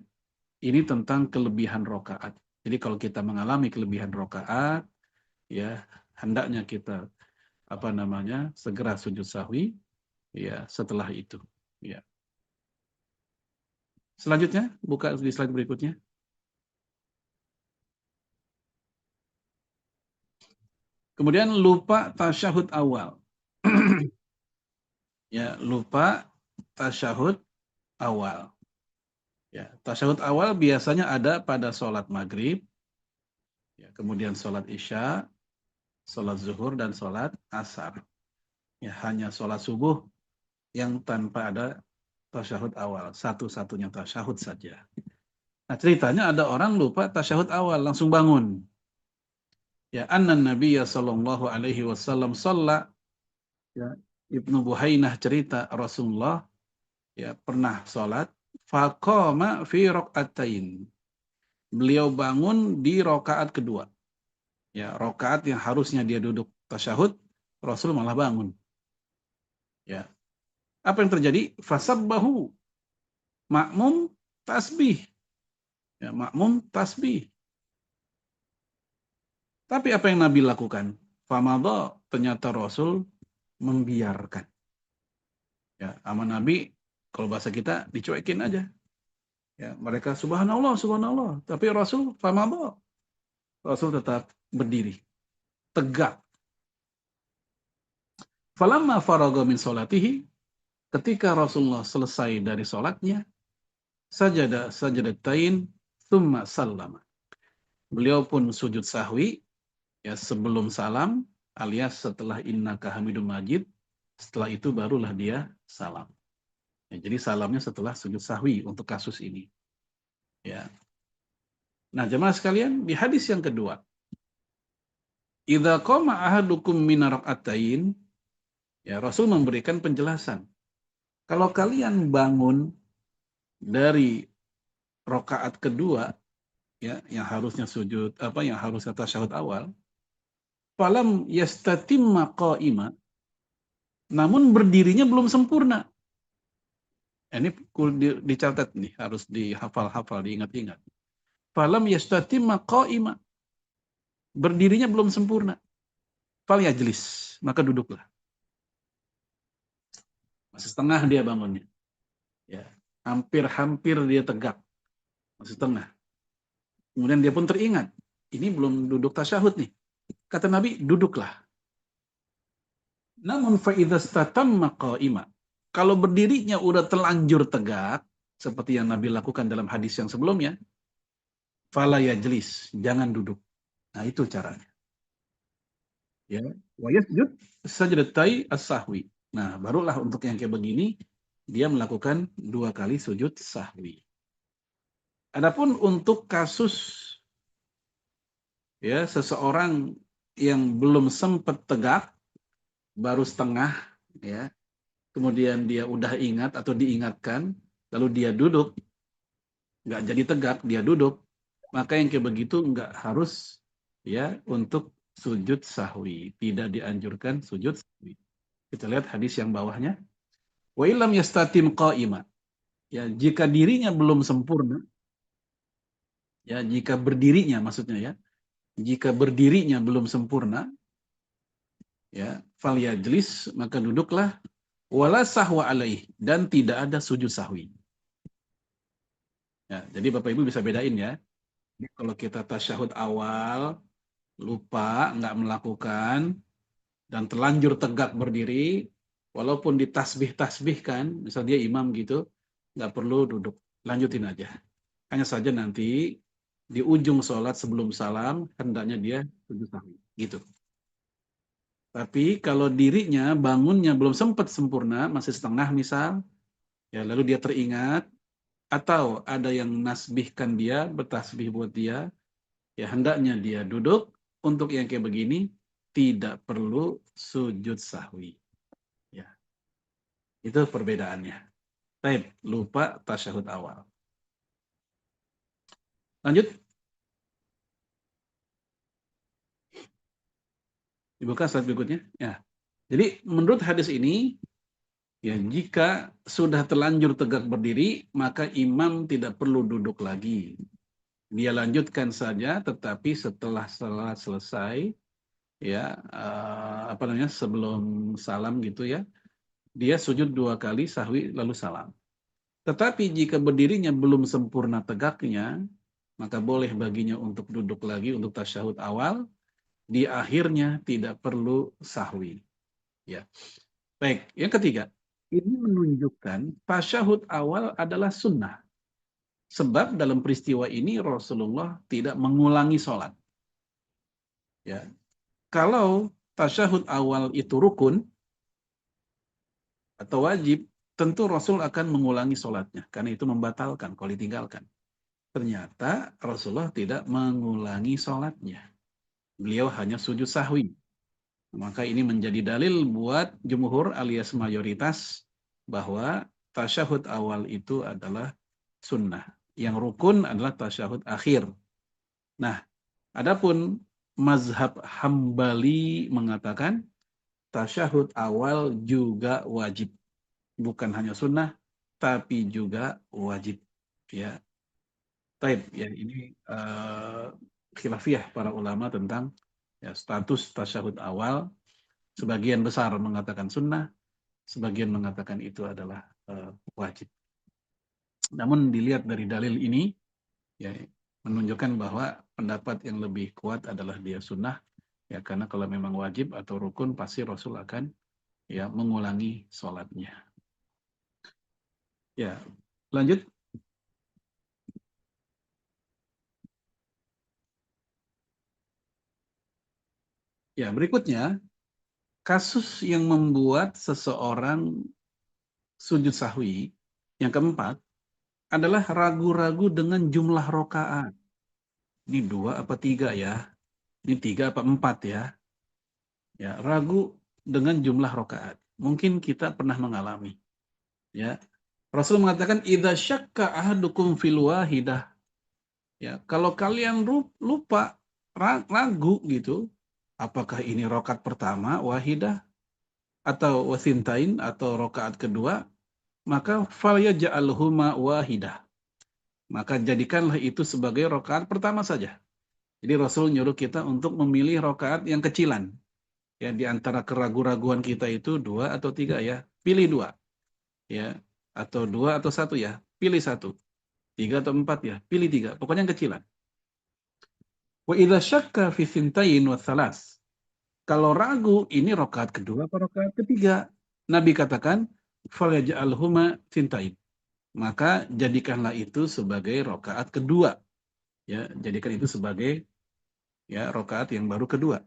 ini tentang kelebihan rakaat. Jadi kalau kita mengalami kelebihan rakaat, ya hendaknya kita segera sujud sahwi ya setelah itu, ya. Selanjutnya buka di slide berikutnya. Kemudian lupa tasyahud awal. Ya, lupa tasyahud awal. Ya, tasyahud awal biasanya ada pada sholat maghrib, ya, kemudian sholat isya, sholat zuhur, dan sholat asar. Ya, hanya sholat subuh yang tanpa ada tasyahud awal. Satu-satunya tasyahud saja. Nah, ceritanya ada orang lupa tasyahud awal, langsung bangun. Ya, anna Nabiya sallallahu alaihi wasallam shalla, ya, Ibnu Buhainah cerita Rasulullah ya pernah sholat, faqama fi raqatain. Beliau bangun di rakaat kedua. Ya, rakaat yang harusnya dia duduk tasyahud, Rasul malah bangun. Ya, Apa yang terjadi? Fasabbahu, makmum tasbih. Ya, makmum tasbih. Tapi apa yang Nabi lakukan? Famadha, ternyata Rasul membiarkan. Ya, sama Nabi, kalau bahasa kita dicuekin aja. Ya, mereka subhanallah, subhanallah. Tapi Rasul famadha. Rasul tetap berdiri, tegak. Falamma faragha min salatihi, ketika Rasulullah selesai dari sholatnya, sajadatain thumma sallama. Beliau pun sujud sahwi, ya sebelum salam, alias setelah innaka hamidum majid, setelah itu barulah dia salam. Ya, jadi salamnya setelah sujud sahwi untuk kasus ini. Ya. Nah, jemaah sekalian, di hadis yang kedua, idza qama ahadukum min rak'atain, ya Rasul memberikan penjelasan. Kalau kalian bangun dari rakaat kedua, ya yang harusnya sujud yang harusnya tasyahud awal, falam yastatimma qa'ima, namun berdirinya belum sempurna. Ini dicatat nih, harus dihafal-hafal, diingat-ingat. Falam yastatimma qa'ima, berdirinya belum sempurna. Fal yajlis, maka duduklah. Masih setengah dia bangunnya. Ya, hampir-hampir dia tegak. Masih setengah. Kemudian dia pun teringat, ini belum duduk tasyahud nih. Kata Nabi, duduklah. Namun fa'idha statamma qa'ima, kalau berdirinya udah terlanjur tegak, seperti yang Nabi lakukan dalam hadis yang sebelumnya, fala yajlis, jangan duduk. Nah, itu caranya. Ya, wa yasjud sajdatai as-sahwi. Nah, barulah untuk yang kayak begini dia melakukan 2 kali sujud sahwi. Adapun untuk kasus ya seseorang yang belum sempat tegak, baru setengah, ya, kemudian dia udah ingat atau diingatkan, lalu dia duduk, nggak jadi tegak, dia duduk, maka yang kayak begitu nggak harus ya untuk sujud sahwi, tidak dianjurkan sujud sahwi. Kita lihat hadis yang bawahnya. Wa illam yastatim qa'ima. Ya, jika dirinya belum sempurna, ya jika berdirinya maksudnya ya, jika berdirinya belum sempurna, ya, fal yajlis, maka duduklah, wala sahwa alaih, dan tidak ada sujud sahwi. Ya, jadi Bapak Ibu bisa bedain ya. Kalau kita tasyahud awal lupa nggak melakukan dan terlanjur tegak berdiri, walaupun ditasbih-tasbihkan, misal dia imam gitu, nggak perlu duduk, lanjutin aja. Hanya saja nanti di ujung sholat sebelum salam hendaknya dia sujud sahwi, gitu. Tapi kalau dirinya bangunnya belum sempat sempurna, masih setengah misal, ya lalu dia teringat atau ada yang nasbihkan dia, bertasbih buat dia, ya hendaknya dia duduk. Untuk yang kayak begini tidak perlu sujud sahwi. Ya, itu perbedaannya. Baik, lupa tasyahud awal. Lanjut. Dibuka slide berikutnya. Ya. Jadi menurut hadis ini, ya jika sudah terlanjur tegak berdiri, maka imam tidak perlu duduk lagi. Dia lanjutkan saja, tetapi setelah selesai, ya sebelum salam gitu ya, dia sujud 2 kali sahwi lalu salam. Tetapi jika berdirinya belum sempurna tegaknya, maka boleh baginya untuk duduk lagi untuk tasyahud awal. Di akhirnya tidak perlu sahwi. Ya. Baik, yang ketiga, ini menunjukkan tasyahud awal adalah sunnah. Sebab dalam peristiwa ini Rasulullah tidak mengulangi sholat. Ya. Kalau tasyahud awal itu rukun atau wajib, tentu Rasul akan mengulangi sholatnya. Karena itu membatalkan kalau ditinggalkan. Ternyata Rasulullah tidak mengulangi sholatnya. Beliau hanya sujud sahwi. Maka ini menjadi dalil buat jumhur alias mayoritas bahwa tasyahud awal itu adalah sunnah. Yang rukun adalah tasyahud akhir. Nah, adapun mazhab Hambali mengatakan tasyahud awal juga wajib. bukan hanya sunnah, tapi juga wajib. Ya, taib. Ya, ini khilafiyah para ulama tentang ya, status tasyahud awal. Sebagian besar mengatakan sunnah, sebagian mengatakan itu adalah wajib. Namun dilihat dari dalil ini, ya menunjukkan bahwa pendapat yang lebih kuat adalah dia sunnah, ya karena kalau memang wajib atau rukun pasti Rasul akan ya mengulangi sholatnya. Ya, lanjut. Ya, berikutnya kasus yang membuat seseorang sujud sahwi yang keempat adalah ragu-ragu dengan jumlah rokaat. Ini 2 apa 3 ya? Ini 3 apa 4 ya? Ya, ragu dengan jumlah rokaat. Mungkin kita pernah mengalami. Ya, Rasul mengatakan idza syakka ahadukum fil wahidah. Ya, kalau kalian lupa ragu gitu, apakah ini rokat pertama wahidah atau wasintain atau rokaat kedua, maka falyaj'alhuma wahidah. Maka jadikanlah itu sebagai rokaat pertama saja. Jadi Rasul nyuruh kita untuk memilih rokaat yang kecilan. Ya, di antara keraguan-raguan kita itu 2 atau 3 ya, pilih 2. Ya, atau 2 atau 1 ya, pilih 1. 3 atau 4 ya, pilih 3. Pokoknya yang kecilan. Wa idza syakka fi tsintain wa tsalas. Kalau ragu ini rokaat kedua atau rokaat ketiga, Nabi katakan falyaj'alhuma tsintain. Maka jadikanlah itu sebagai rokaat kedua. Ya, jadikan itu sebagai ya rokaat yang baru kedua.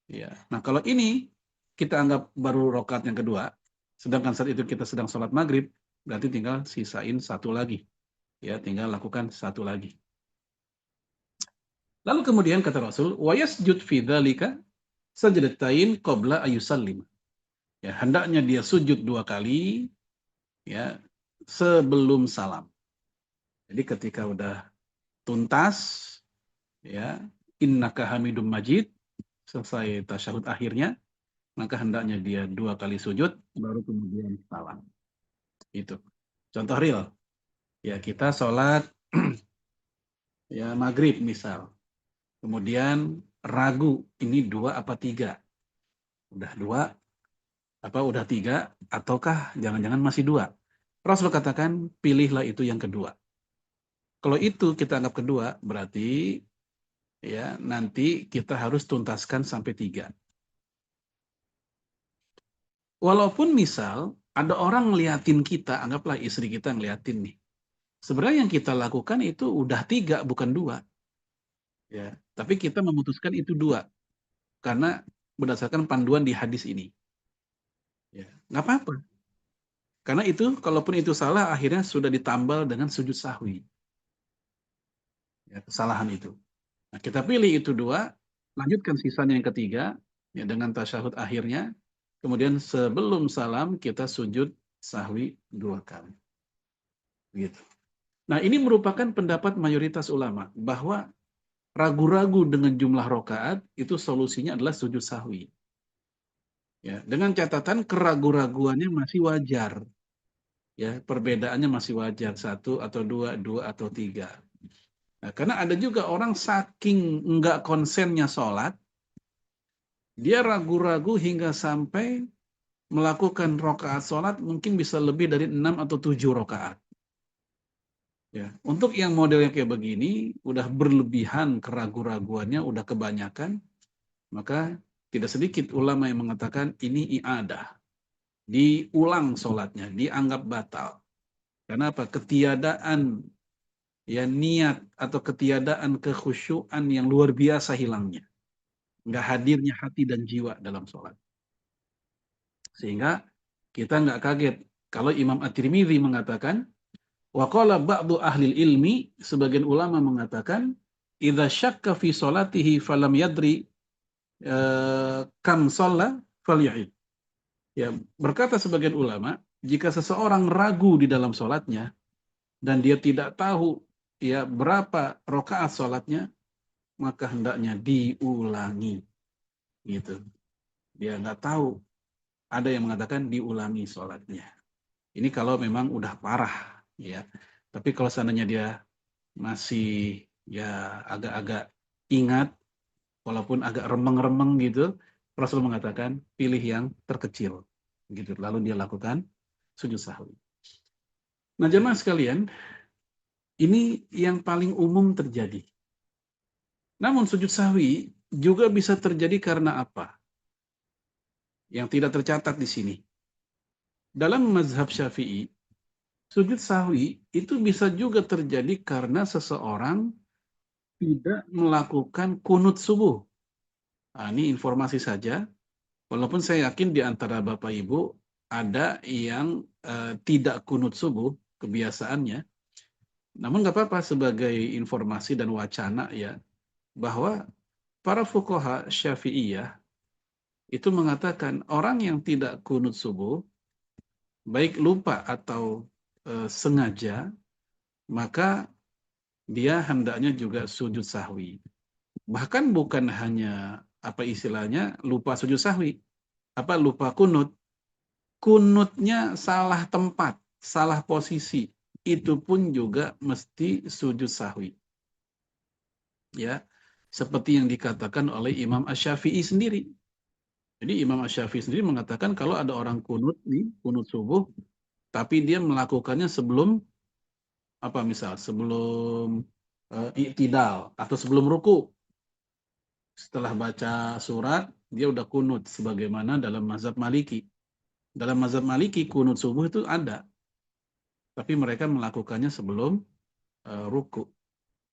Ya. Nah, kalau ini kita anggap baru rokaat yang kedua, sedangkan saat itu kita sedang sholat maghrib, berarti tinggal sisain 1 lagi. Ya, tinggal lakukan 1 lagi. Lalu kemudian kata Rasul, wa yasjud fi dzalika sajdatain qabla ayusallim. Ya, hendaknya dia sujud 2 kali ya sebelum salam. Jadi ketika udah tuntas ya, innaka hamidum majid, selesai tasyahud akhirnya, maka hendaknya dia 2 kali sujud baru kemudian salam. Itu. Contoh real. Ya, kita sholat ya maghrib misal. Kemudian ragu ini 2 apa 3. Udah 2 apa udah 3 ataukah jangan-jangan masih 2. Rasul katakan pilihlah itu yang kedua. Kalau itu kita anggap kedua berarti ya nanti kita harus tuntaskan sampai 3. Walaupun misal ada orang ngeliatin kita, anggaplah istri kita ngeliatin nih. Sebenarnya yang kita lakukan itu udah 3 bukan 2. Ya, tapi kita memutuskan itu 2 karena berdasarkan panduan di hadis ini. Ya, nggak apa-apa. Karena itu, kalaupun itu salah, akhirnya sudah ditambal dengan sujud sahwi. Ya, kesalahan itu. Nah, kita pilih itu 2, lanjutkan sisanya yang ketiga, ya, dengan tasyahud akhirnya, kemudian sebelum salam kita sujud sahwi 2 kali. Gitu. Nah, ini merupakan pendapat mayoritas ulama, bahwa ragu-ragu dengan jumlah rokaat, itu solusinya adalah sujud sahwi. Ya, dengan catatan keraguan-raguannya masih wajar. Ya, perbedaannya masih wajar, 1 atau 2, 2 atau 3. Nah, karena ada juga orang saking enggak konsennya sholat, dia ragu-ragu hingga sampai melakukan rokaat sholat mungkin bisa lebih dari 6 atau 7 rokaat. Ya, untuk yang model yang kayak begini, udah berlebihan keraguan-raguannya, udah kebanyakan, maka tidak sedikit ulama yang mengatakan ini i'adah. Diulang sholatnya, dianggap batal. Karena apa? Ketiadaan ya niat atau ketiadaan kekhusyuan yang luar biasa hilangnya. Nggak hadirnya hati dan jiwa dalam sholat. Sehingga kita nggak kaget kalau Imam At-Tirmidzi mengatakan, wa qala ba'du ahli ilmi, sebagian ulama mengatakan, idza syakka fi sholatihi falam yadri kam shalla falyahid. Ya, berkata sebagian ulama, jika seseorang ragu di dalam sholatnya dan dia tidak tahu ya berapa rakaat sholatnya, maka hendaknya diulangi. Gitu. Dia nggak tahu. Ada yang mengatakan diulangi sholatnya. Ini kalau memang udah parah, ya. Tapi kalau seandainya dia masih ya agak-agak ingat, walaupun agak remeng-remeng gitu, Rasul mengatakan pilih yang terkecil, gitu. Lalu dia lakukan sujud sahwi. Nah, jemaah sekalian, ini yang paling umum terjadi. Namun sujud sahwi juga bisa terjadi karena apa? Yang tidak tercatat di sini. Dalam mazhab Syafi'i, sujud sahwi itu bisa juga terjadi karena seseorang tidak melakukan kunut subuh. Nah, ini informasi saja, walaupun saya yakin di antara Bapak Ibu ada yang tidak kunut subuh kebiasaannya, namun nggak apa-apa sebagai informasi dan wacana ya, bahwa para fuqaha Syafi'iyah itu mengatakan orang yang tidak kunut subuh, baik lupa atau sengaja, maka dia hendaknya juga sujud sahwi. Bahkan bukan hanya apa istilahnya lupa sujud sahwi, lupa kunut. Kunutnya salah tempat, salah posisi, itu pun juga mesti sujud sahwi. Ya, seperti yang dikatakan oleh Imam Asy-Syafi'i sendiri. Jadi Imam Asy-Syafi'i sendiri mengatakan kalau ada orang kunut nih, kunut subuh, tapi dia melakukannya sebelum sebelum i'tidal atau sebelum ruku. Setelah baca surat, dia udah kunut sebagaimana dalam mazhab Maliki. Dalam mazhab Maliki kunut subuh itu ada, tapi mereka melakukannya sebelum ruku.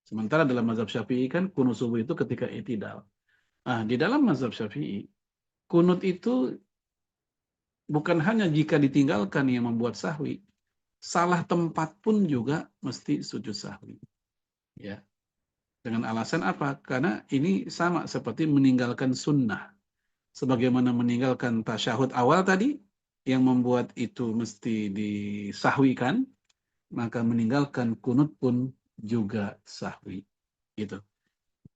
Sementara dalam mazhab Syafi'i kan kunut subuh itu ketika i'tidal. Nah, di dalam mazhab Syafi'i, kunut itu bukan hanya jika ditinggalkan yang membuat sahwi, salah tempat pun juga mesti sujud sahwi. Ya. Dengan alasan apa? Karena ini sama seperti meninggalkan sunnah. Sebagaimana meninggalkan tasyahud awal tadi, yang membuat itu mesti disahwikan, maka meninggalkan kunut pun juga sahwi. Gitu.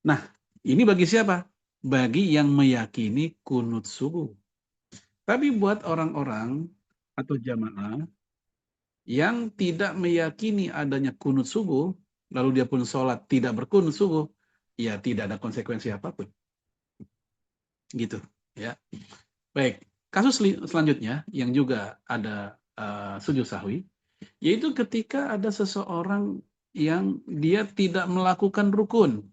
Nah, ini bagi siapa? Bagi yang meyakini kunut subuh. Tapi buat orang-orang atau jamaah yang tidak meyakini adanya kunut subuh, lalu dia pun sholat tidak berkunut subuh, ya tidak ada konsekuensi apapun. Gitu. Ya. Baik, kasus selanjutnya yang juga ada sujud sahwi, yaitu ketika ada seseorang yang dia tidak melakukan rukun.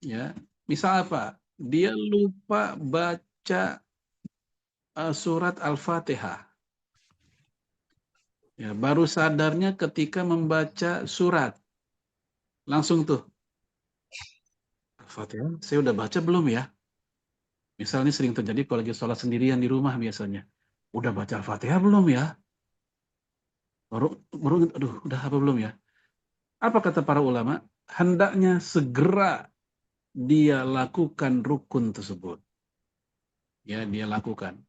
Ya, misal apa? Dia lupa baca surat Al-Fatihah. Ya, baru sadarnya ketika membaca surat. Langsung tuh, Al-Fatihah, saya udah baca belum ya? Misalnya sering terjadi kalau lagi sholat sendirian di rumah biasanya. Udah baca Al-Fatihah belum ya? Baru, aduh, udah apa belum ya? Apa kata para ulama? Hendaknya segera dia lakukan rukun tersebut. Ya, dia lakukan.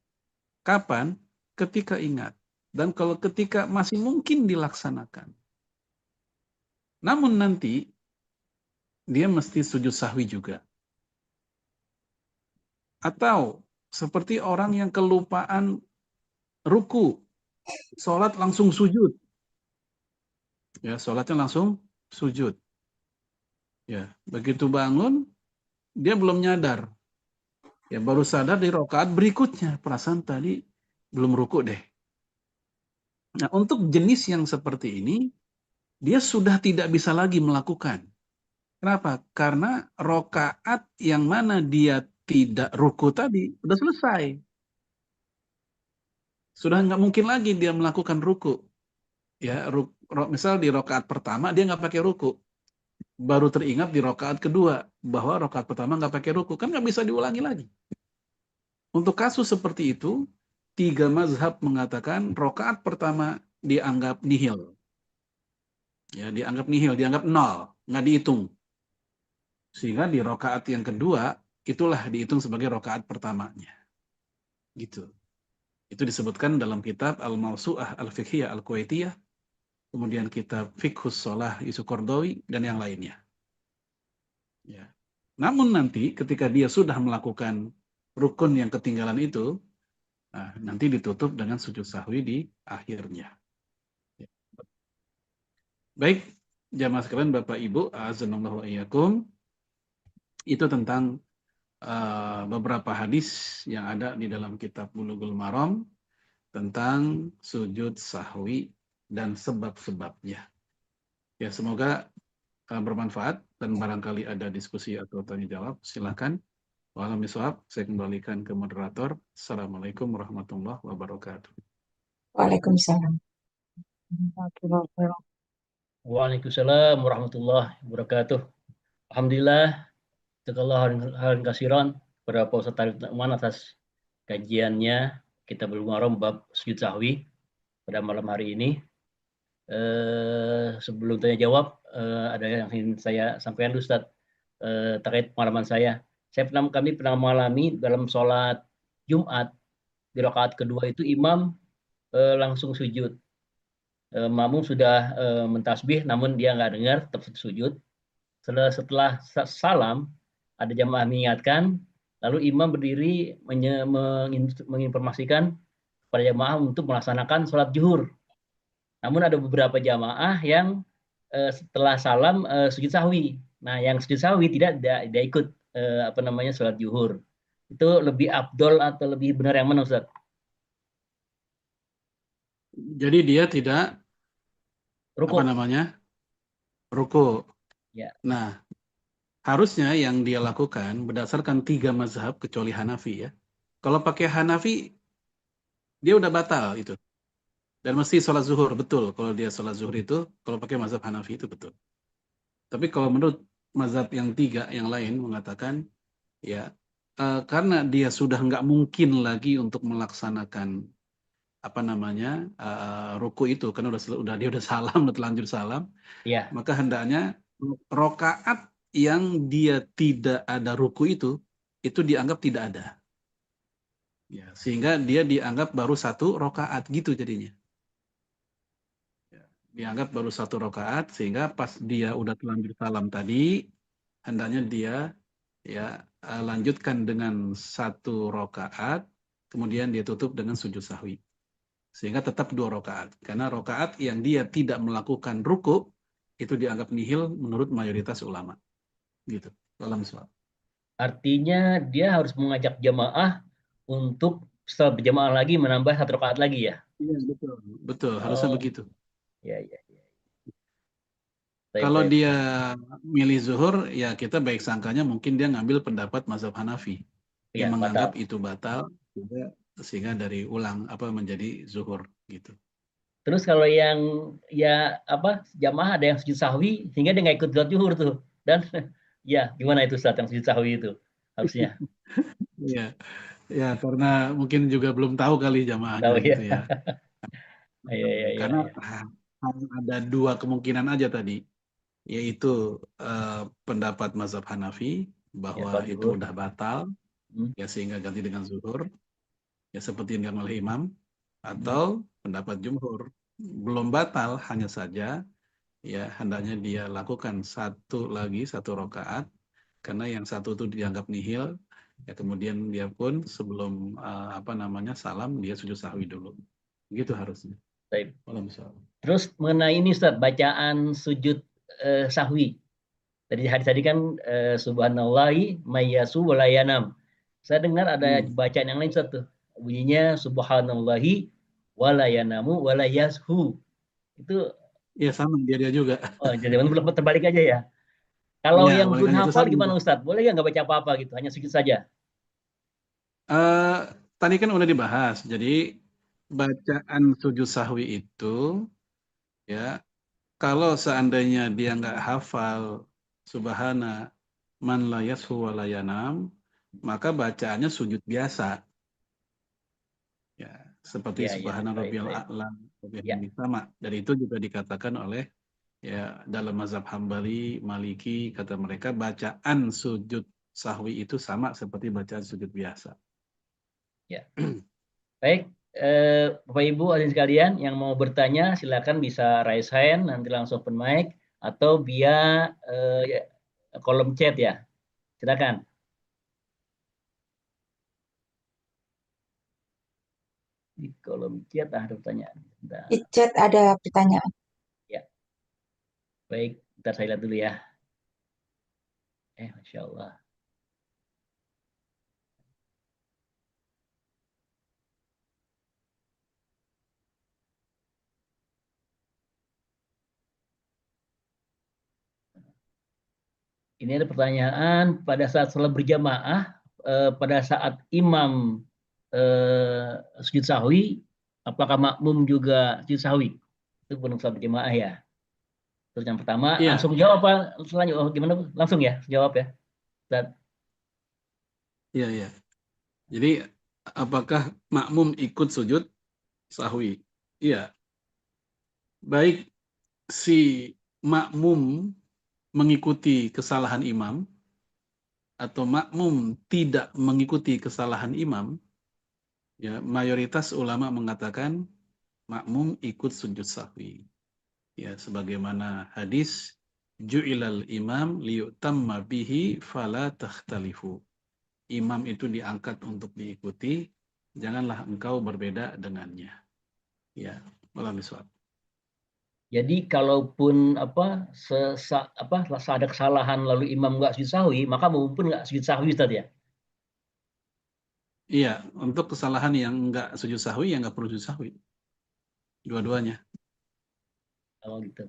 Kapan? Ketika ingat. Dan kalau ketika masih mungkin dilaksanakan. Namun nanti dia mesti sujud sahwi juga. Atau seperti orang yang kelupaan ruku, sholat langsung sujud. Ya, sholatnya langsung sujud. Ya, begitu bangun, dia belum nyadar. Ya, baru sadar di rakaat berikutnya. Perasaan tadi belum ruku deh. Nah, untuk jenis yang seperti ini, dia sudah tidak bisa lagi melakukan. Kenapa? Karena rakaat yang mana dia tidak ruku tadi, sudah selesai. Sudah nggak mungkin lagi dia melakukan ruku. Ya, misal di rakaat pertama dia nggak pakai ruku. Baru teringat di rakaat kedua bahwa rakaat pertama nggak pakai ruku. Kan nggak bisa diulangi lagi. Untuk kasus seperti itu, 3 mazhab mengatakan rakaat pertama dianggap nihil. Ya, dianggap nihil, dianggap nol, nggak dihitung. Sehingga di rakaat yang kedua, itulah dihitung sebagai rakaat pertamanya. Gitu. Itu disebutkan dalam kitab Al-Mawsu'ah Al-Fiqhiyah Al-Kuwaitiyah, kemudian kitab Fiqhus Shalah Yusuf Qardawi, dan yang lainnya. Ya. Namun nanti ketika dia sudah melakukan rukun yang ketinggalan itu, Nah, nanti ditutup dengan sujud sahwi di akhirnya. Ya. Baik, jamaah sekalian Bapak Ibu, azanallahu wa iyyakum, itu tentang beberapa hadis yang ada di dalam kitab Bulughul Maram tentang sujud sahwi dan sebab-sebabnya. Ya, semoga bermanfaat dan barangkali ada diskusi atau tanya jawab, silakan. Walau miswab, saya kembalikan ke moderator. Assalamualaikum warahmatullahi wabarakatuh. Waalaikumsalam warahmatullahi wabarakatuh. Waalaikumsalam warahmatullahi wabarakatuh. Alhamdulillah, jazakallahu khairan kasiran kepada Pak Ustaz Tariq Nu'man atas kajiannya kita Bulughul bab sujud sahwi pada malam hari ini. Sebelum tanya jawab, ada yang ingin saya sampaikan, Ustaz, terkait pengalaman saya. Kami pernah mengalami dalam sholat Jumat di rakaat kedua itu imam langsung sujud. Makmum sudah mentasbih, namun dia nggak dengar, tetap sujud. Setelah salam, ada jamaah mengingatkan, lalu imam berdiri menginformasikan kepada jamaah untuk melaksanakan sholat zuhur. Namun ada beberapa jamaah yang setelah salam sujud sahwi. Nah, yang sujud sahwi tidak ikut sholat zuhur. Itu lebih afdol atau lebih benar yang mana, Ustaz? Jadi dia tidak Ruku. ruku. Ya. Nah, harusnya yang dia lakukan berdasarkan 3 mazhab kecuali Hanafi ya. Kalau pakai Hanafi, dia udah batal itu. Dan mesti sholat zuhur, betul. Kalau dia sholat zuhur itu, kalau pakai mazhab Hanafi itu betul. Tapi kalau menurut mazhab yang 3 yang lain mengatakan, ya karena dia sudah nggak mungkin lagi untuk melaksanakan ruku itu, karena dia udah salam, udah telanjur salam, Ya. maka hendaknya rokaat yang dia tidak ada ruku itu dianggap tidak ada. Ya, sehingga dia dianggap baru 1 rokaat gitu jadinya. Ya, dianggap baru 1 rokaat, sehingga pas dia udah telanjur salam tadi, hendaknya dia ya lanjutkan dengan 1 rokaat, kemudian dia tutup dengan sujud sahwi. Sehingga tetap 2 rokaat. Karena rokaat yang dia tidak melakukan ruku, itu dianggap nihil menurut mayoritas ulama. Gitu. Dalam soal. Artinya dia harus mengajak jamaah untuk setelah berjamaah lagi menambah 1 rakaat lagi ya? Iya, betul. Betul, harusnya begitu. Ya. Kalau dia milih zuhur, ya kita baik sangkanya mungkin dia ngambil pendapat mazhab Hanafi. Yang menganggap itu batal, sehingga dari ulang menjadi zuhur gitu. Terus kalau yang jamaah ada yang sujud sahwi sehingga dia nggak ikut sholat zuhur tuh. Dan ya gimana itu Ustaz yang sujud sahwi itu harusnya? Iya. Ya, karena mungkin juga belum tahu kali jamaahnya Tahu gitu ya. Karena ada 2 kemungkinan aja tadi, yaitu pendapat mazhab Hanafi bahwa itu udah batal, ya sehingga ganti dengan zuhur, ya seperti yang oleh imam, atau pendapat jumhur belum batal, hanya saja ya hendaknya dia lakukan 1 rakaat, karena yang 1 itu dianggap nihil, ya kemudian dia pun sebelum salam dia sujud sahwi dulu. Begitu harusnya. Baik. Terus mengenai ini Ustaz, bacaan sujud sahwi. Tadi kan subhanallahi mayyasu walayanam. Saya dengar ada bacaan yang lain Ustaz tuh. Bunyinya subhanallahi walayanamu walayashu. Itu ya sama dia juga. Oh, jadi belum terbalik aja ya. Kalau yang belum hafal gimana Ustaz? Boleh nggak baca apa-apa gitu, hanya sujud saja? Tadi kan udah dibahas. Jadi bacaan sujud sahwi itu ya kalau seandainya dia nggak hafal subhana man la yashu wa la yanam, maka bacaannya sujud biasa. Ya, seperti subhana rabbiyal a'la sama. Dan itu juga dikatakan oleh ya dalam mazhab Hambali, Maliki, kata mereka bacaan sujud sahwi itu sama seperti bacaan sujud biasa. Ya. Baik, Bapak Ibu hadirin sekalian yang mau bertanya silakan bisa raise hand, nanti langsung open mic atau via kolom chat ya. Silakan. Di kolom chat ada pertanyaan. Bentar. Di chat ada pertanyaan. Ya, baik. Bentar saya lihat dulu ya. Masya Allah. Ini ada pertanyaan, pada saat sholat berjamaah, pada saat imam sujud sahwi, apakah makmum juga sujud sahwi? Itu belum sholat berjamaah ya. Terus yang pertama, Iya, langsung jawab apa? Selanjutnya, gimana? Langsung ya, jawab ya. Ustaz. iya, iya. Jadi apakah makmum ikut sujud sahwi? Iya, baik si makmum mengikuti kesalahan imam atau makmum tidak mengikuti kesalahan imam, ya mayoritas ulama mengatakan makmum ikut sujud sahwi. Ya, sebagaimana hadis ju'ilal imam liyutamma bihi fala takhtalifu. Imam itu diangkat untuk diikuti, janganlah engkau berbeda dengannya. Ya, wallahualam bishawab. Jadi kalaupun ada kesalahan lalu imam nggak sujud sahwi, maka makmum pun nggak sujud sahwi, Ustaz ya. Iya, untuk kesalahan yang enggak sujud sahwi, ya enggak perlu sujud sahwi. Dua-duanya. Oh gitu.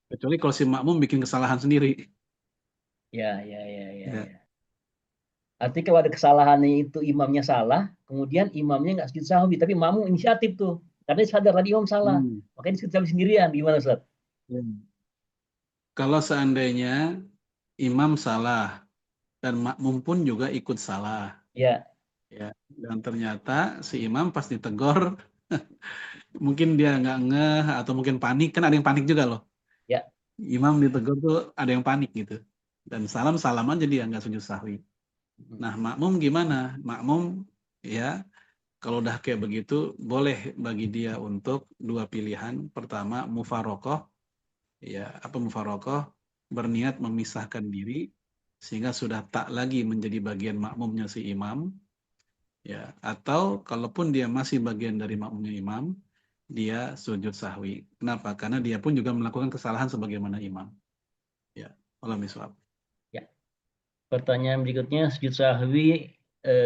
Kecuali kalau si makmum bikin kesalahan sendiri. Ya. Ya, Artinya kalau ada kesalahan itu imamnya salah, kemudian imamnya nggak sujud sahwi, tapi makmum inisiatif tuh. Karena dia sadar tadi imam salah. Hmm. Makanya sujud sahwi sendirian. Gimana, Ustaz? Ya. Kalau seandainya imam salah dan makmum pun juga ikut salah, Ya, ya, dan ternyata si imam pas ditegur, mungkin dia nggak ngeh atau mungkin panik, kan ada yang panik juga loh. ya. Imam ditegur tuh ada yang panik gitu. Dan salam aja dia nggak sujud sahwi. Nah, makmum gimana? Makmum ya kalau udah kayak begitu boleh bagi dia untuk dua pilihan. Pertama mufarokoh, ya apa mufarokoh? Berniat memisahkan diri sehingga sudah tak lagi menjadi bagian makmumnya si imam. Ya, atau kalaupun dia masih bagian dari makmumnya imam, dia sujud sahwi. Kenapa? Karena dia pun juga melakukan kesalahan sebagaimana imam. Ya, Allah miswab. Ya. Pertanyaan berikutnya, sujud sahwi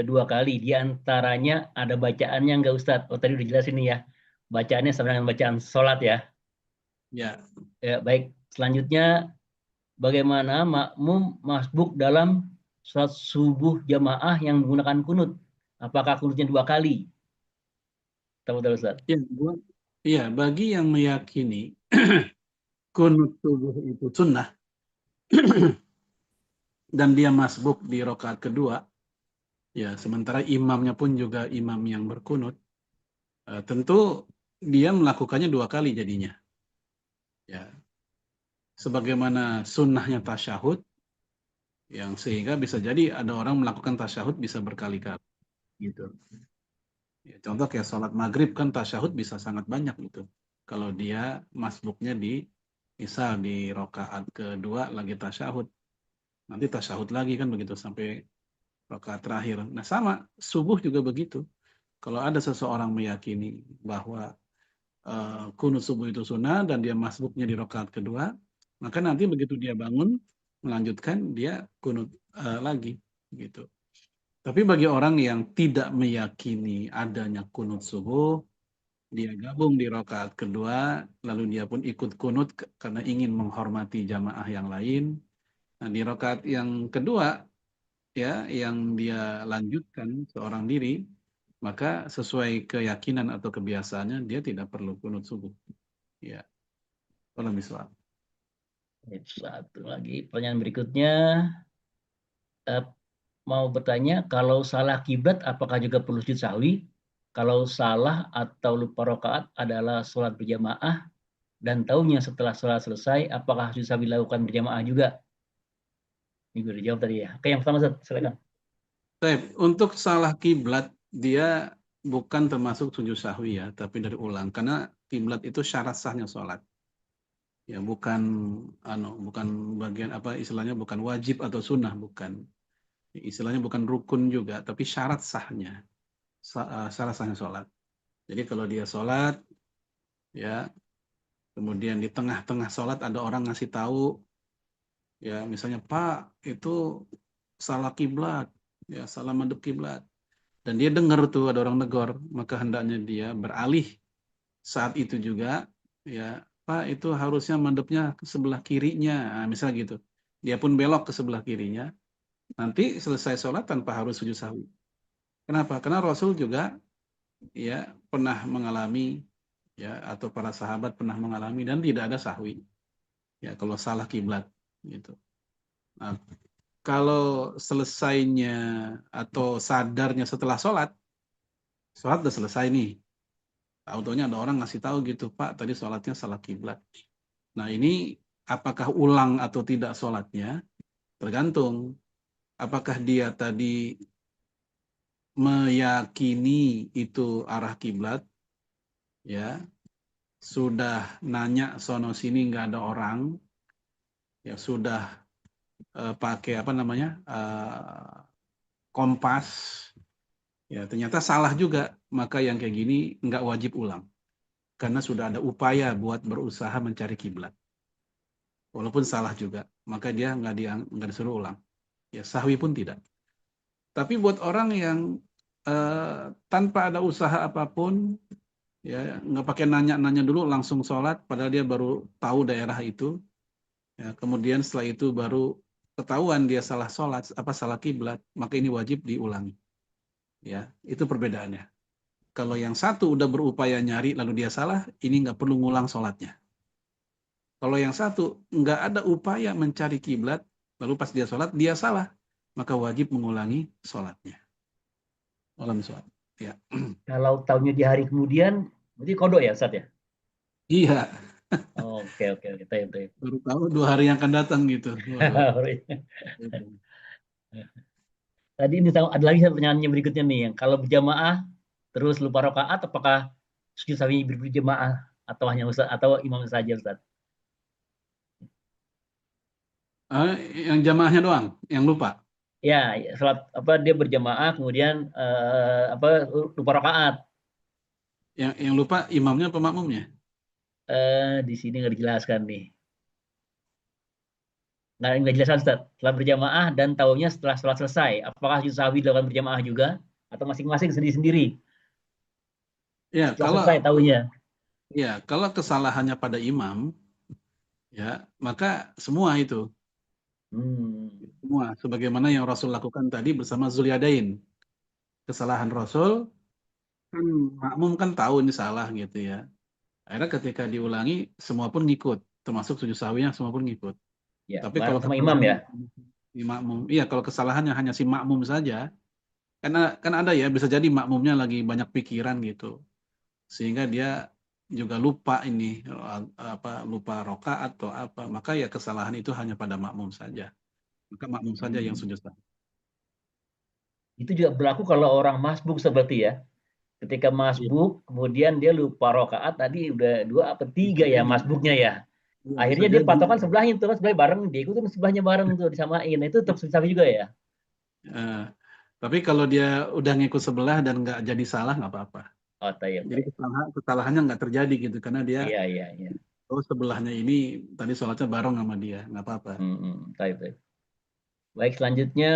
dua kali. Di antaranya ada bacaannya nggak, Ustaz? Oh, tadi udah jelas ini ya. Bacaannya sama dengan bacaan sholat ya. Ya, Ya, baik. Selanjutnya, bagaimana makmum masbuk dalam sholat subuh jamaah yang menggunakan kunut? Apakah kunutnya dua kali? Tahu, Ustaz? ya, iya, bagi yang meyakini kunut subuh itu sunnah dan dia masbuk di rakaat kedua, ya sementara imamnya pun juga imam yang berkunut, tentu dia melakukannya dua kali jadinya. Ya, sebagaimana sunnahnya tasyahud, yang sehingga bisa jadi ada orang melakukan tasyahud bisa berkali-kali, gitu. Ya, contoh kayak sholat maghrib kan tasyahud bisa sangat banyak gitu. Kalau dia masbuknya misal di rakaat kedua lagi tasyahud, nanti tasyahud lagi kan begitu sampai rakaat terakhir. Nah sama, subuh juga begitu. Kalau ada seseorang meyakini bahwa kunut subuh itu sunnah dan dia masbuknya di rakaat kedua, maka nanti begitu dia bangun, melanjutkan dia kunut lagi gitu. Tapi bagi orang yang tidak meyakini adanya kunut subuh, dia gabung di rakaat kedua, lalu dia pun ikut kunut karena ingin menghormati jamaah yang lain. Nah, di rakaat yang kedua, ya, yang dia lanjutkan seorang diri, maka sesuai keyakinan atau kebiasaannya, dia tidak perlu kunut subuh. Ya, kalau misal. Satu lagi, pertanyaan berikutnya. eh, Mau bertanya, kalau salah kiblat apakah juga perlu sujud sahwi? Kalau salah atau lupa rakaat adalah sholat berjamaah dan tahunya setelah sholat selesai, apakah sujud sahwi dilakukan berjamaah juga? Ini gue udah jawab tadi ya. Oke, yang pertama, Ustaz, silakan. Baik, untuk salah kiblat dia bukan termasuk sujud sahwi ya, tapi dari ulang karena kiblat itu syarat sahnya sholat. Ya, bukan bagian apa istilahnya bukan wajib atau sunnah bukan. Istilahnya bukan rukun juga, tapi syarat sahnya sholat. Jadi kalau dia sholat, ya, kemudian di tengah-tengah sholat ada orang ngasih tahu, ya, misalnya Pak itu salah kiblat, ya, salah madhep kiblat, dan dia dengar tuh ada orang negor, maka hendaknya dia beralih saat itu juga, ya, Pak itu harusnya madhepnya ke sebelah kirinya, nah, misalnya gitu. Dia pun belok ke sebelah kirinya, nanti selesai sholat tanpa harus sujud sahwi. Kenapa? Karena Rasul juga, ya, pernah mengalami, ya, atau para sahabat pernah mengalami dan tidak ada sahwi, ya, kalau salah kiblat gitu. Nah, kalau selesainya atau sadarnya setelah sholat udah selesai nih, tahu-taunya ada orang ngasih tahu gitu, Pak tadi sholatnya salah kiblat. Nah ini apakah ulang atau tidak sholatnya tergantung apakah dia tadi meyakini itu arah kiblat, ya, sudah nanya sono sini nggak ada orang, ya, sudah pakai apa namanya kompas, ya, ternyata salah juga, maka yang kayak gini nggak wajib ulang karena sudah ada upaya buat berusaha mencari kiblat, walaupun salah juga, maka dia nggak disuruh ulang, ya, sahwi pun tidak. Tapi buat orang yang tanpa ada usaha apapun, ya, nggak pakai nanya-nanya dulu langsung sholat, padahal dia baru tahu daerah itu, ya, kemudian setelah itu baru ketahuan dia salah sholat, salah kiblat, maka ini wajib diulangi, ya, itu perbedaannya. Kalau yang satu udah berupaya nyari lalu dia salah, ini nggak perlu ngulang sholatnya. Kalau yang satu nggak ada upaya mencari kiblat, lalu pas dia sholat dia salah, maka wajib mengulangi sholatnya. Alam sholat. Ya. Kalau tahunya di hari kemudian, berarti kodok ya Ustaz ya? Iya, Oke, oke, oke. Tahu, tahu. baru tahu 2 hari yang akan datang gitu. Waduh. Tadi ini ada lagi pertanyaannya berikutnya nih, yang kalau berjamaah terus lupa rakaat, apakah sujud sahwi berjamaah atau hanya Ustaz atau imam saja Ustaz? Yang jamaahnya doang, yang lupa. Ya, salat apa dia berjamaah kemudian apa lupa rakaat. Yang lupa imamnya apa makmumnya? Di sini nggak dijelaskan nih. Nggak dijelaskan Ustaz. Setelah berjamaah dan tahunya setelah sholat selesai. Apakah sujud sahwi dilakukan berjamaah juga atau masing-masing sendiri-sendiri? Ya, Setelah selesai tahunya. kalau kesalahannya pada imam, ya, maka semua itu, Hmm. semua sebagaimana yang Rasul lakukan tadi bersama Zulyadain. Kesalahan Rasul kan makmum kan tahu ini salah gitu ya. Akhirnya ketika diulangi semua pun ngikut, termasuk sujud sahwinya semua pun ngikut. Ya, Tapi kalau bareng sama imam kesalahannya ya. si makmum, iya kalau kesalahannya hanya si makmum saja, karena kan ada ya bisa jadi makmumnya lagi banyak pikiran gitu, sehingga dia juga lupa ini lupa rokaat atau apa, maka ya kesalahan itu hanya pada makmum saja. Maka makmum saja yang Hmm. sujud sahwi. Itu juga berlaku kalau orang masbuk seperti ya. Ketika Iya, masbuk, kemudian dia lupa rokaat, tadi udah 2 atau 3 bisa ya jadi. masbuknya ya. Iya, bisa Akhirnya dia jadi. patokan sebelahnya itu kan sebelah bareng, dia ikutin sebelahnya bareng tuh disamain. Itu tetap susah juga ya. Eh, tapi kalau dia udah ngikut sebelah dan nggak jadi salah nggak apa-apa. Oh, tahu, Jadi tahu. kesalahannya nggak terjadi gitu karena dia Iya, iya, iya. sebelahnya ini tadi sholatnya bareng sama dia, nggak apa-apa. Tahu, tahu. Baik, selanjutnya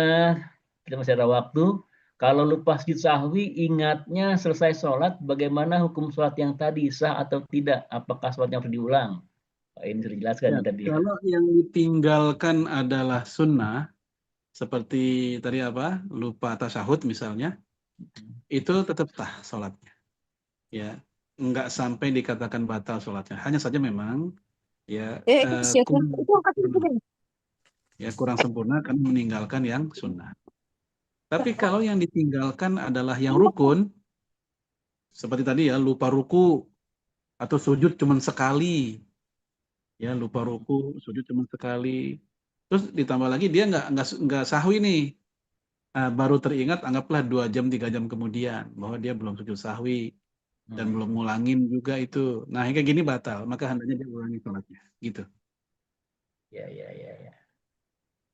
kita masih ada waktu. Kalau lupa sujud sahwi, ingatnya selesai sholat, bagaimana hukum sholat yang tadi, sah atau tidak? Apakah sholatnya harus diulang? Oh, ini sudah dijelaskan Ya, nih tadi ya. kalau yang ditinggalkan adalah sunnah, seperti tadi apa, lupa tasyahud misalnya, itu tetap sah sholatnya. Ya, nggak sampai dikatakan batal sholatnya. Hanya saja memang ya kurang Itu angkat sempurna. itu. Ya kurang sempurna karena meninggalkan yang sunnah. Tapi kalau yang ditinggalkan adalah yang rukun, seperti tadi ya lupa ruku atau sujud cuma sekali, ya lupa ruku sujud cuma sekali. Terus ditambah lagi dia nggak sahwi nih. Baru teringat anggaplah 2 jam 3 jam kemudian bahwa dia belum sujud sahwi dan belum Hmm. ngulangin juga itu. Nah yang kayak gini batal, maka hendaknya dia ulangi sholatnya. Gitu. Ya, ya, ya, ya.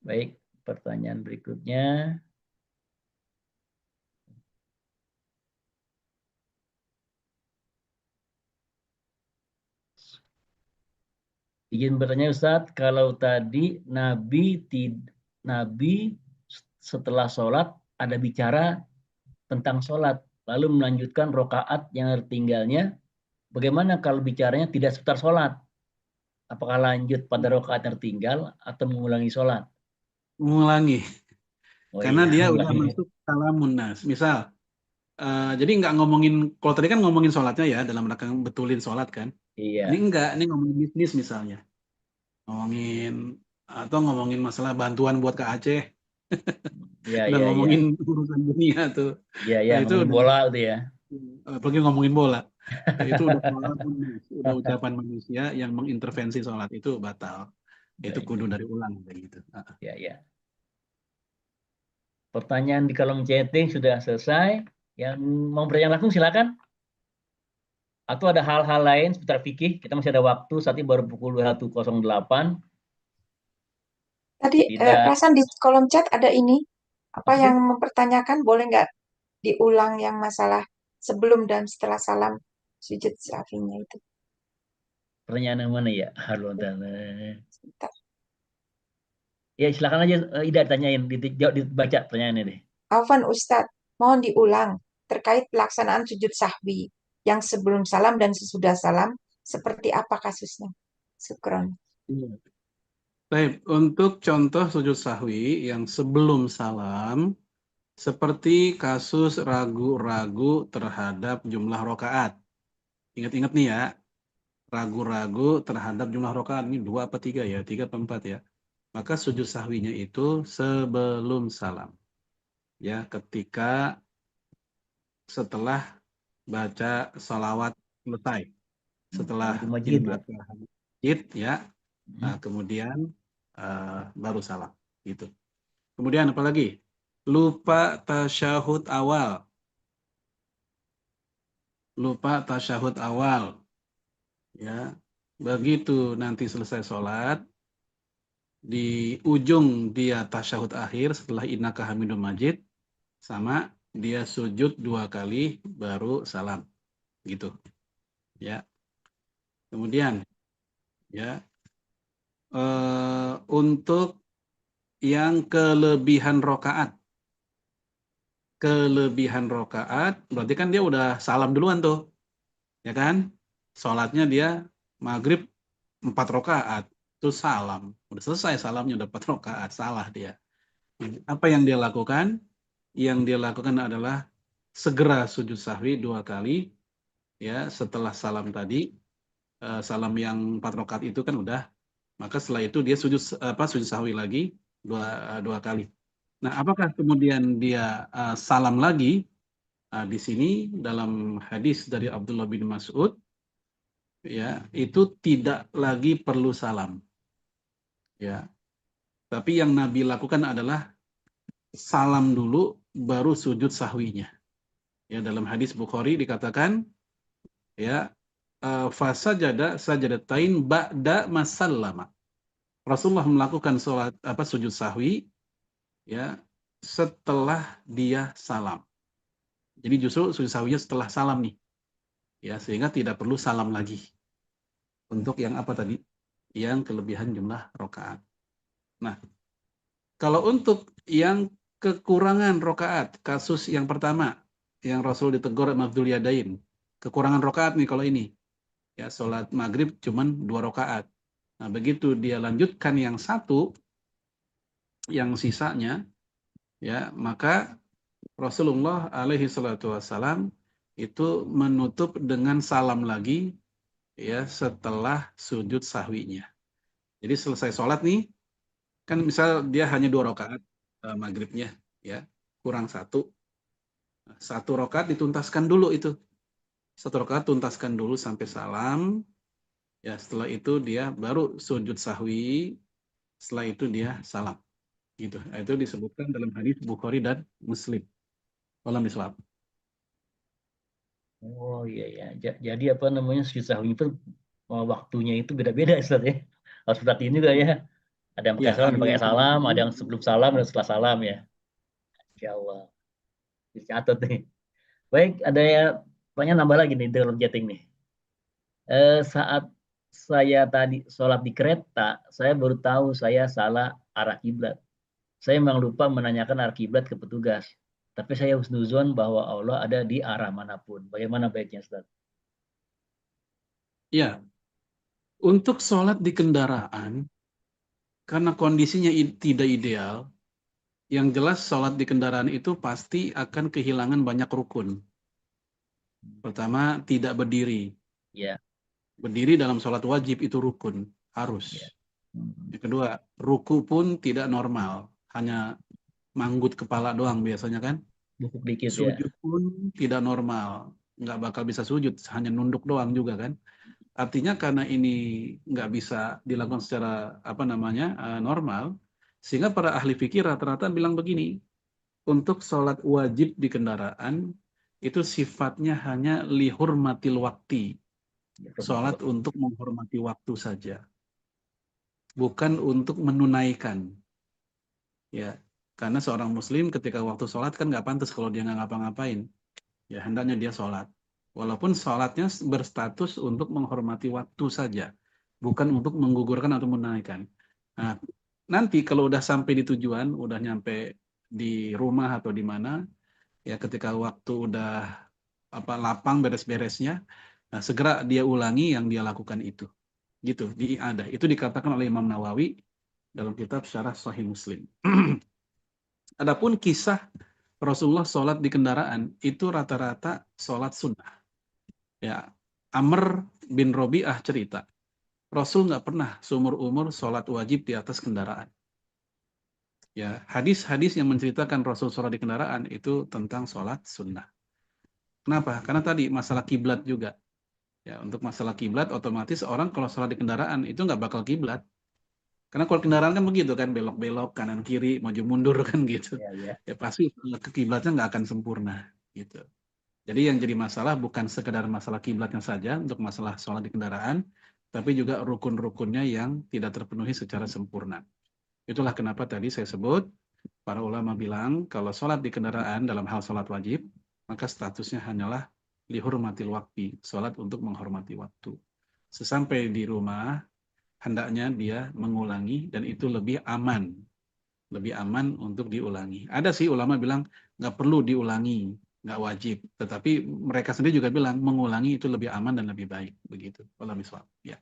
Baik, pertanyaan berikutnya. Izin bertanya Ustadz, kalau tadi Nabi setelah sholat ada bicara tentang sholat, lalu melanjutkan rokaat yang tertinggalnya. Bagaimana kalau bicaranya tidak seputar sholat? Apakah lanjut pada rokaat yang tertinggal atau mengulangi sholat? Mengulangi. Oh Karena iya, dia udah mengulangi. masuk salamun nas. Misal, jadi nggak ngomongin, kalau tadi kan ngomongin sholatnya ya, dalam rangka betulin sholat kan. Ini Iya, enggak, ini ngomongin bisnis misalnya. Ngomongin, atau ngomongin masalah bantuan buat ke Aceh. iya, Udah iya, iya, ngomongin urusan dunia tuh. iya, iya, Nah itu ngomongin udah, bola gitu ya. apalagi ngomongin bola. Nah, itu udah salamun nas, udah ucapan manusia yang mengintervensi sholat, itu batal. Itu Baik, kudu baik. dari ulang kayak gitu. Ya, ya. Pertanyaan di kolom chatting sudah selesai. Yang mau bertanya langsung silakan. Atau ada hal-hal lain seputar fikih? Kita masih ada waktu. Saat ini baru pukul 21.08. Tadi Tidak. perasaan di kolom chat ada ini. Apa Apa tuh? yang mempertanyakan boleh nggak diulang yang masalah sebelum dan setelah salam sujud sahwinya itu? Pertanyaan yang mana ya? Halo, Sebentar. ya silakan aja Ida tanyain. Jawab, dibaca pertanyaannya deh. Afwan Ustadz, mohon diulang terkait pelaksanaan sujud sahwi yang sebelum salam dan sesudah salam, seperti apa kasusnya? Syukron. Iya. Baik, untuk contoh sujud sahwi yang sebelum salam, seperti kasus ragu-ragu terhadap jumlah rokaat. Ingat-ingat nih ya, ragu-ragu terhadap jumlah rokaat. Ini 2 apa 3 ya? 3 apa 4 ya? Maka sujud sahwinya itu sebelum salam. Ya, ketika setelah baca salawat selesai. Setelah Tahmidul Majid ya. membaca hadits ya, Hmm. kemudian baru salam. Gitu. Kemudian apalagi? Lupa tasyahud awal. Lupa tasyahud awal. Ya, begitu nanti selesai sholat, di ujung dia tasyahud akhir setelah innaka hamidum majid, sama dia sujud 2 kali baru salam. Gitu. Ya. Kemudian ya, untuk yang kelebihan rokaat berarti kan dia udah salam duluan tuh, ya kan? Sholatnya dia maghrib 4 rokaat, terus salam, udah selesai salamnya, udah 4 rokaat, salah dia. Apa yang dia lakukan? Yang dia lakukan adalah segera sujud sahwi 2 kali, ya setelah salam tadi, salam yang 4 rokaat itu kan udah, maka setelah itu dia sujud sahwi lagi dua kali. Nah, apakah kemudian dia salam lagi? Di sini dalam hadis dari Abdullah bin Mas'ud, ya itu tidak lagi perlu salam, ya. Tapi yang Nabi lakukan adalah salam dulu baru sujud sahwinya. Ya, dalam hadis Bukhari dikatakan, ya fasajada sajadatain ba'da masallama. Rasulullah melakukan sujud sahwi ya setelah dia salam. Jadi justru sujud sahwinya setelah salam nih. Ya, sehingga tidak perlu salam lagi. Untuk yang apa tadi? Yang kelebihan jumlah rokaat. Nah, kalau untuk yang kekurangan rokaat, kasus yang pertama, yang Rasul ditegur Mabdul Yadain. Kekurangan rokaat nih kalau ini. Ya, sholat maghrib cuman 2 rokaat. Nah, begitu dia lanjutkan yang satu, yang sisanya, ya maka Rasulullah alaihi salatu wassalam itu menutup dengan salam lagi, ya setelah sujud sahwinya. Jadi selesai sholat nih, kan misal dia hanya 2 rakaat maghribnya, ya kurang satu rakaat dituntaskan dulu itu, satu rakaat tuntaskan dulu sampai salam, ya setelah itu dia baru sujud sahwi, setelah itu dia salam, gitu. Nah, itu disebutkan dalam hadis Bukhari dan Muslim. Walam bisawab. Oh iya ya. Jadi apa namanya sujud sahwi itu waktunya itu beda-beda Ustaz ya. Harus perhatiin juga ya. Ada yang Ya, pakai salam, ada ada yang yang pakai salam, ada yang sebelum salam dan setelah salam ya. Insya Allah. Dicatat nih. Baik, ada ya banyak nambah lagi nih dalam chatting nih. Saat saya tadi sholat di kereta, saya baru tahu saya salah arah kiblat. Saya memang lupa menanyakan arah kiblat ke petugas. Tapi saya husnuzon bahwa Allah ada di arah manapun. Bagaimana baiknya, Ustaz? Ya, untuk sholat di kendaraan, karena kondisinya tidak ideal, yang jelas sholat di kendaraan itu pasti akan kehilangan banyak rukun. Pertama, tidak berdiri. Ya. Berdiri dalam sholat wajib itu rukun, harus. Ya. Yang kedua, ruku pun tidak normal, hanya manggut kepala doang biasanya kan. Bukuk dikit ya. Sujud pun tidak normal, nggak bakal bisa sujud, hanya nunduk doang juga kan. Artinya karena ini nggak bisa dilakukan secara normal, sehingga para ahli fikih rata-rata bilang begini, untuk sholat wajib di kendaraan itu sifatnya hanya lihurmatil wakti, sholat untuk menghormati waktu saja, bukan untuk menunaikan. Ya, karena seorang muslim ketika waktu sholat kan nggak pantas kalau dia nggak ngapa-ngapain. Ya, hendaknya dia sholat. Walaupun sholatnya berstatus untuk menghormati waktu saja, bukan untuk menggugurkan atau menunaikan. Nah, nanti kalau udah sampai di tujuan, udah nyampe di rumah atau di mana, ya ketika waktu udah lapang beres-beresnya, nah, segera dia ulangi yang dia lakukan itu. Gitu, di i'adah. Itu dikatakan oleh Imam Nawawi dalam kitab Syarah Sahih Muslim. Adapun kisah Rasulullah sholat di kendaraan itu rata-rata sholat sunnah. Ya, Amr bin Robi'ah cerita, Rasul nggak pernah seumur umur sholat wajib di atas kendaraan. Ya, hadis-hadis yang menceritakan Rasul sholat di kendaraan itu tentang sholat sunnah. Kenapa? Karena tadi masalah kiblat juga. Ya, untuk masalah kiblat otomatis orang kalau sholat di kendaraan itu nggak bakal kiblat. Karena kalau kendaraan kan begitu kan, belok-belok kanan kiri maju mundur kan gitu. Ya. Ya pasti kiblatnya nggak akan sempurna gitu. Jadi yang jadi masalah bukan sekedar masalah kiblatnya saja untuk masalah sholat di kendaraan, tapi juga rukun-rukunnya yang tidak terpenuhi secara sempurna. Itulah kenapa tadi saya sebut, para ulama bilang kalau sholat di kendaraan dalam hal sholat wajib, maka statusnya hanyalah lihurmatil waktu, sholat untuk menghormati waktu. Sesampai di rumah, hendaknya dia mengulangi dan itu lebih aman untuk diulangi. Ada sih ulama bilang nggak perlu diulangi, nggak wajib, tetapi mereka sendiri juga bilang mengulangi itu lebih aman dan lebih baik, begitu. Wallahu a'lam. Ya.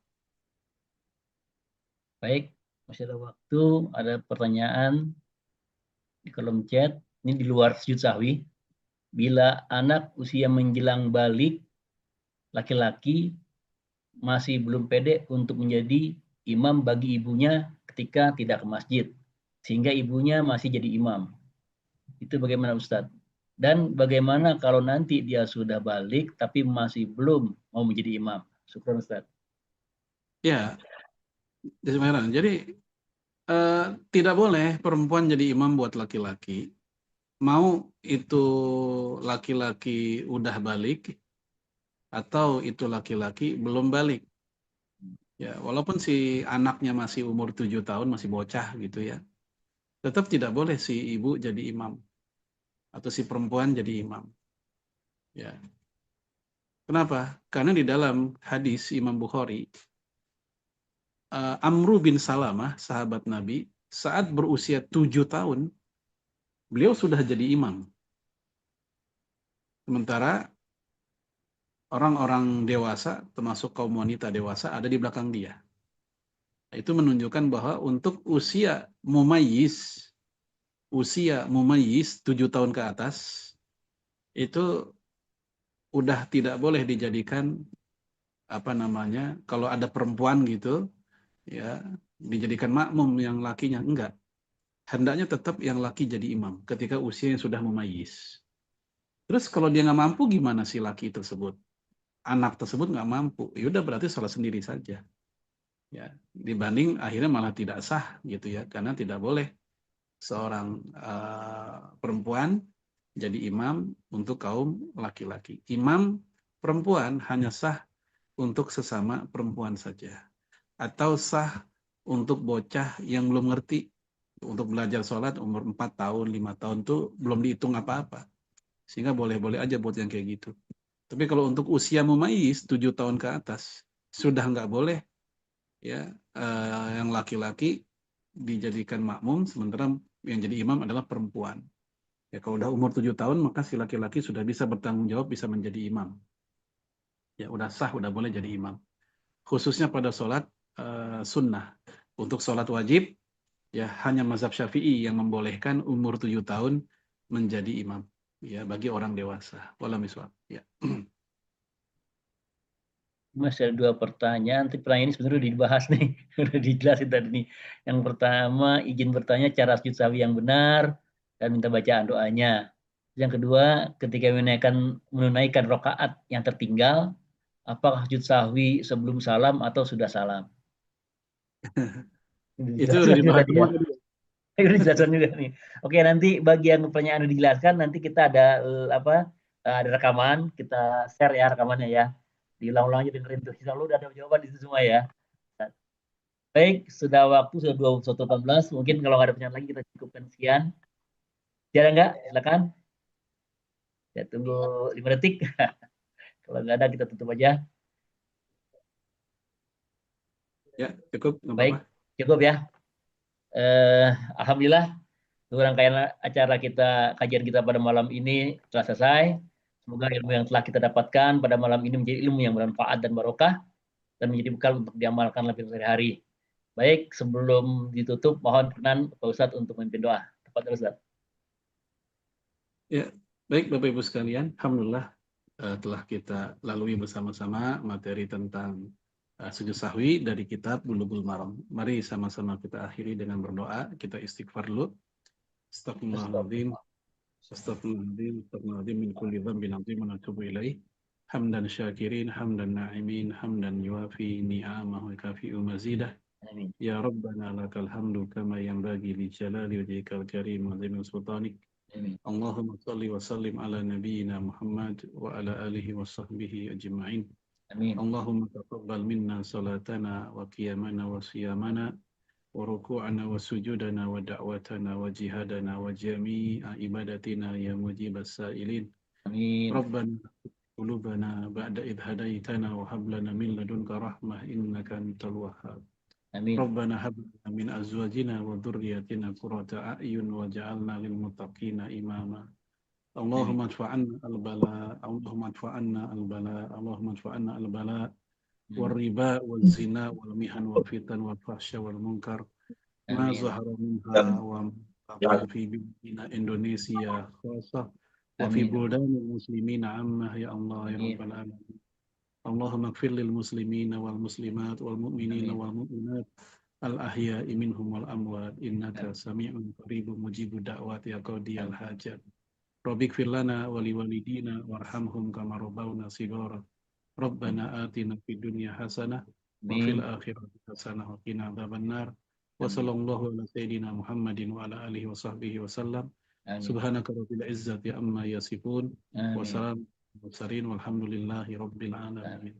Baik, masih ada waktu, ada pertanyaan di kolom chat. Ini di luar sujud sahwi. Bila anak usia menjelang balik, laki-laki masih belum pede untuk menjadi imam bagi ibunya ketika tidak ke masjid, sehingga ibunya masih jadi imam. Itu bagaimana Ustadz? Dan bagaimana kalau nanti dia sudah balik tapi masih belum mau menjadi imam? Syukran Ustadz. Ya, jadi tidak boleh perempuan jadi imam buat laki-laki. Mau itu laki-laki udah balik atau itu laki-laki belum balik. Ya, walaupun si anaknya masih umur 7 tahun, masih bocah gitu ya. Tetap tidak boleh si ibu jadi imam atau si perempuan jadi imam. Ya. Kenapa? Karena di dalam hadis Imam Bukhari, Amru bin Salamah, sahabat Nabi, saat berusia 7 tahun, beliau sudah jadi imam. Sementara orang-orang dewasa, termasuk kaum wanita dewasa, ada di belakang dia. Itu menunjukkan bahwa untuk usia mumayyiz 7 tahun ke atas, itu udah tidak boleh dijadikan kalau ada perempuan gitu, ya dijadikan makmum yang lakinya, enggak. Hendaknya tetap yang laki jadi imam ketika usia yang sudah mumayyiz. Terus kalau dia nggak mampu gimana si laki tersebut? Anak tersebut nggak mampu, ya udah berarti sholat sendiri saja. Ya, dibanding akhirnya malah tidak sah gitu ya, karena tidak boleh seorang perempuan jadi imam untuk kaum laki-laki. Imam perempuan hanya sah untuk sesama perempuan saja, atau sah untuk bocah yang belum ngerti. Untuk belajar sholat umur 4 tahun, 5 tahun tuh belum dihitung apa-apa. Sehingga boleh-boleh aja buat yang kayak gitu. Tapi kalau untuk usia mumayyiz 7 tahun ke atas, sudah nggak boleh ya, yang laki-laki dijadikan makmum, sementara yang jadi imam adalah perempuan. Ya, kalau udah umur 7 tahun, maka si laki-laki sudah bisa bertanggung jawab, bisa menjadi imam. Ya, udah sah, udah boleh jadi imam. Khususnya pada sholat sunnah. Untuk sholat wajib, ya hanya mazhab Syafi'i yang membolehkan umur 7 tahun menjadi imam. Ya, bagi orang dewasa. Wallahu miswab. Ya. Masih ada 2 pertanyaan, tapi pertanyaan ini sebenarnya udah dibahas nih, udah dijelasin tadi nih. Yang pertama, izin bertanya cara sujud sahwi yang benar dan minta bacaan doanya. Yang kedua, ketika menunaikan rakaat yang tertinggal, apakah sujud sahwi sebelum salam atau sudah salam? Udah Itu udah dijelaskan juga dibahas tadi ya. semua tadi. Udah dijelaskan juga nih. Oke, nanti bagi yang pertanyaan udah dijelaskan, nanti kita ada ada rekaman, kita share ya rekamannya ya. Diulang-ulang aja dengerin tuh. Insya Allah udah ada jawaban di situ semua ya. Baik, sudah waktu sudah 21.18. Mungkin kalau nggak ada pertanyaan lagi kita cukupkan sekian. Ada nggak? Silakan. Ya tunggu 5 detik. Kalau nggak ada kita tutup aja. Ya, cukup, nggak Baik, apa-apa. cukup ya. Alhamdulillah, rangkaian acara kita, kajian kita pada malam ini telah selesai. Semoga ilmu yang telah kita dapatkan pada malam ini menjadi ilmu yang bermanfaat dan barokah dan menjadi bekal untuk diamalkan lebih sehari-hari. Baik, sebelum ditutup, mohon perkenan Pak Ustadz untuk memimpin doa. Tepat Ustadz. Ya, baik Bapak Ibu sekalian, alhamdulillah telah kita lalui bersama-sama materi tentang sujud sahwi dari kitab Bulughul Maram. Mari sama-sama kita akhiri dengan berdoa, kita istighfar dulu. Astagfirullahaladzim, astagfirullahaladzim, astagfirullahaladzim min kulli dzambin adzim wa natubu ilaih. Hamdan syakirin, hamdan na'imin, hamdan yuafi ni'amahu kafi'u mazidah. Amin. Ya Rabbana lakal hamdu kama yanbaghi li jalali wajhikal karim wa azimi sultanik. Amin. Allahumma salli wa sallim ala nabiyyina Muhammad wa ala alihi wa sahbihi ajma'in. Amin. Allahumma taqabbal minna salatana wa qiyamana wa siyamana wa ruku'ana wa sujudana wa da'watana wa jihadana wa jami'a ibadatina ya mujibas sa'ilin. Amin. Rabbana qulubana ba'da idh hadaitana wa hab lana min ladunka rahmah innaka antal wahhab. Amin. Rabbana hab lana min azwajina wa dhurriyyatina qurrata a'yun waj'alna lil muttaqina imama. Allahumma adfa'anna al-bala, Allahumma adfa'anna al-bala, Allahumma adfa'anna al-bala wal riba wal zina wal mihan wal fitan wal fahsya wal munkar ma zahara minha wa ma fi bina Indonesia khasah wa fi buldanil muslimina amma ya Allah ya rabbal alamin. Allahumma ighfir lil muslimina wal muslimat wal mu'minina wal mu'minat al ahya'i minhum wal amwat innaka sami'un qaribun mujibud da'wati ya qadiyal hajat. Rabbik firlana wali walidina warhamhum kama rabbawna sigara. Rabbana atina fid dunya hasanah wa fil akhirati hasanah wa qina adzabannar. Wa sallallahu ala sayyidina Muhammadin wa ala alihi wa sahbihi wa sallam. Subhanaka rabbil izzati amma yasifun. Wa salamun mursalin walhamdulillahi rabbil alamin.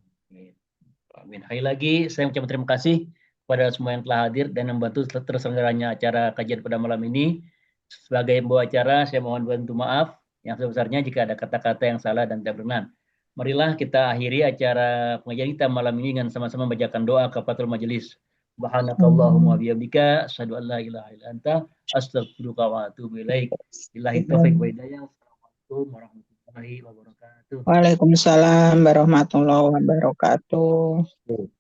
Amin. Sekali lagi saya ucapkan terima kasih kepada semua yang telah hadir dan membantu terselenggaranya acara kajian pada malam ini. Sebagai pembawa acara, saya mohon bantu maaf yang sebesarnya jika ada kata-kata yang salah dan tidak berkenan. Marilah kita akhiri acara pengajian kita malam ini dengan sama-sama membacakan doa kafaratul majelis. Subhanakallahumma wa bihamdika asyhadu an la ilaha illa anta astaghfiruka wa atubu ilaik. Billahi taufik wa hidayah. Assalamualaikum warahmatullahi wabarakatuh. Waalaikumsalam warahmatullahi wabarakatuh.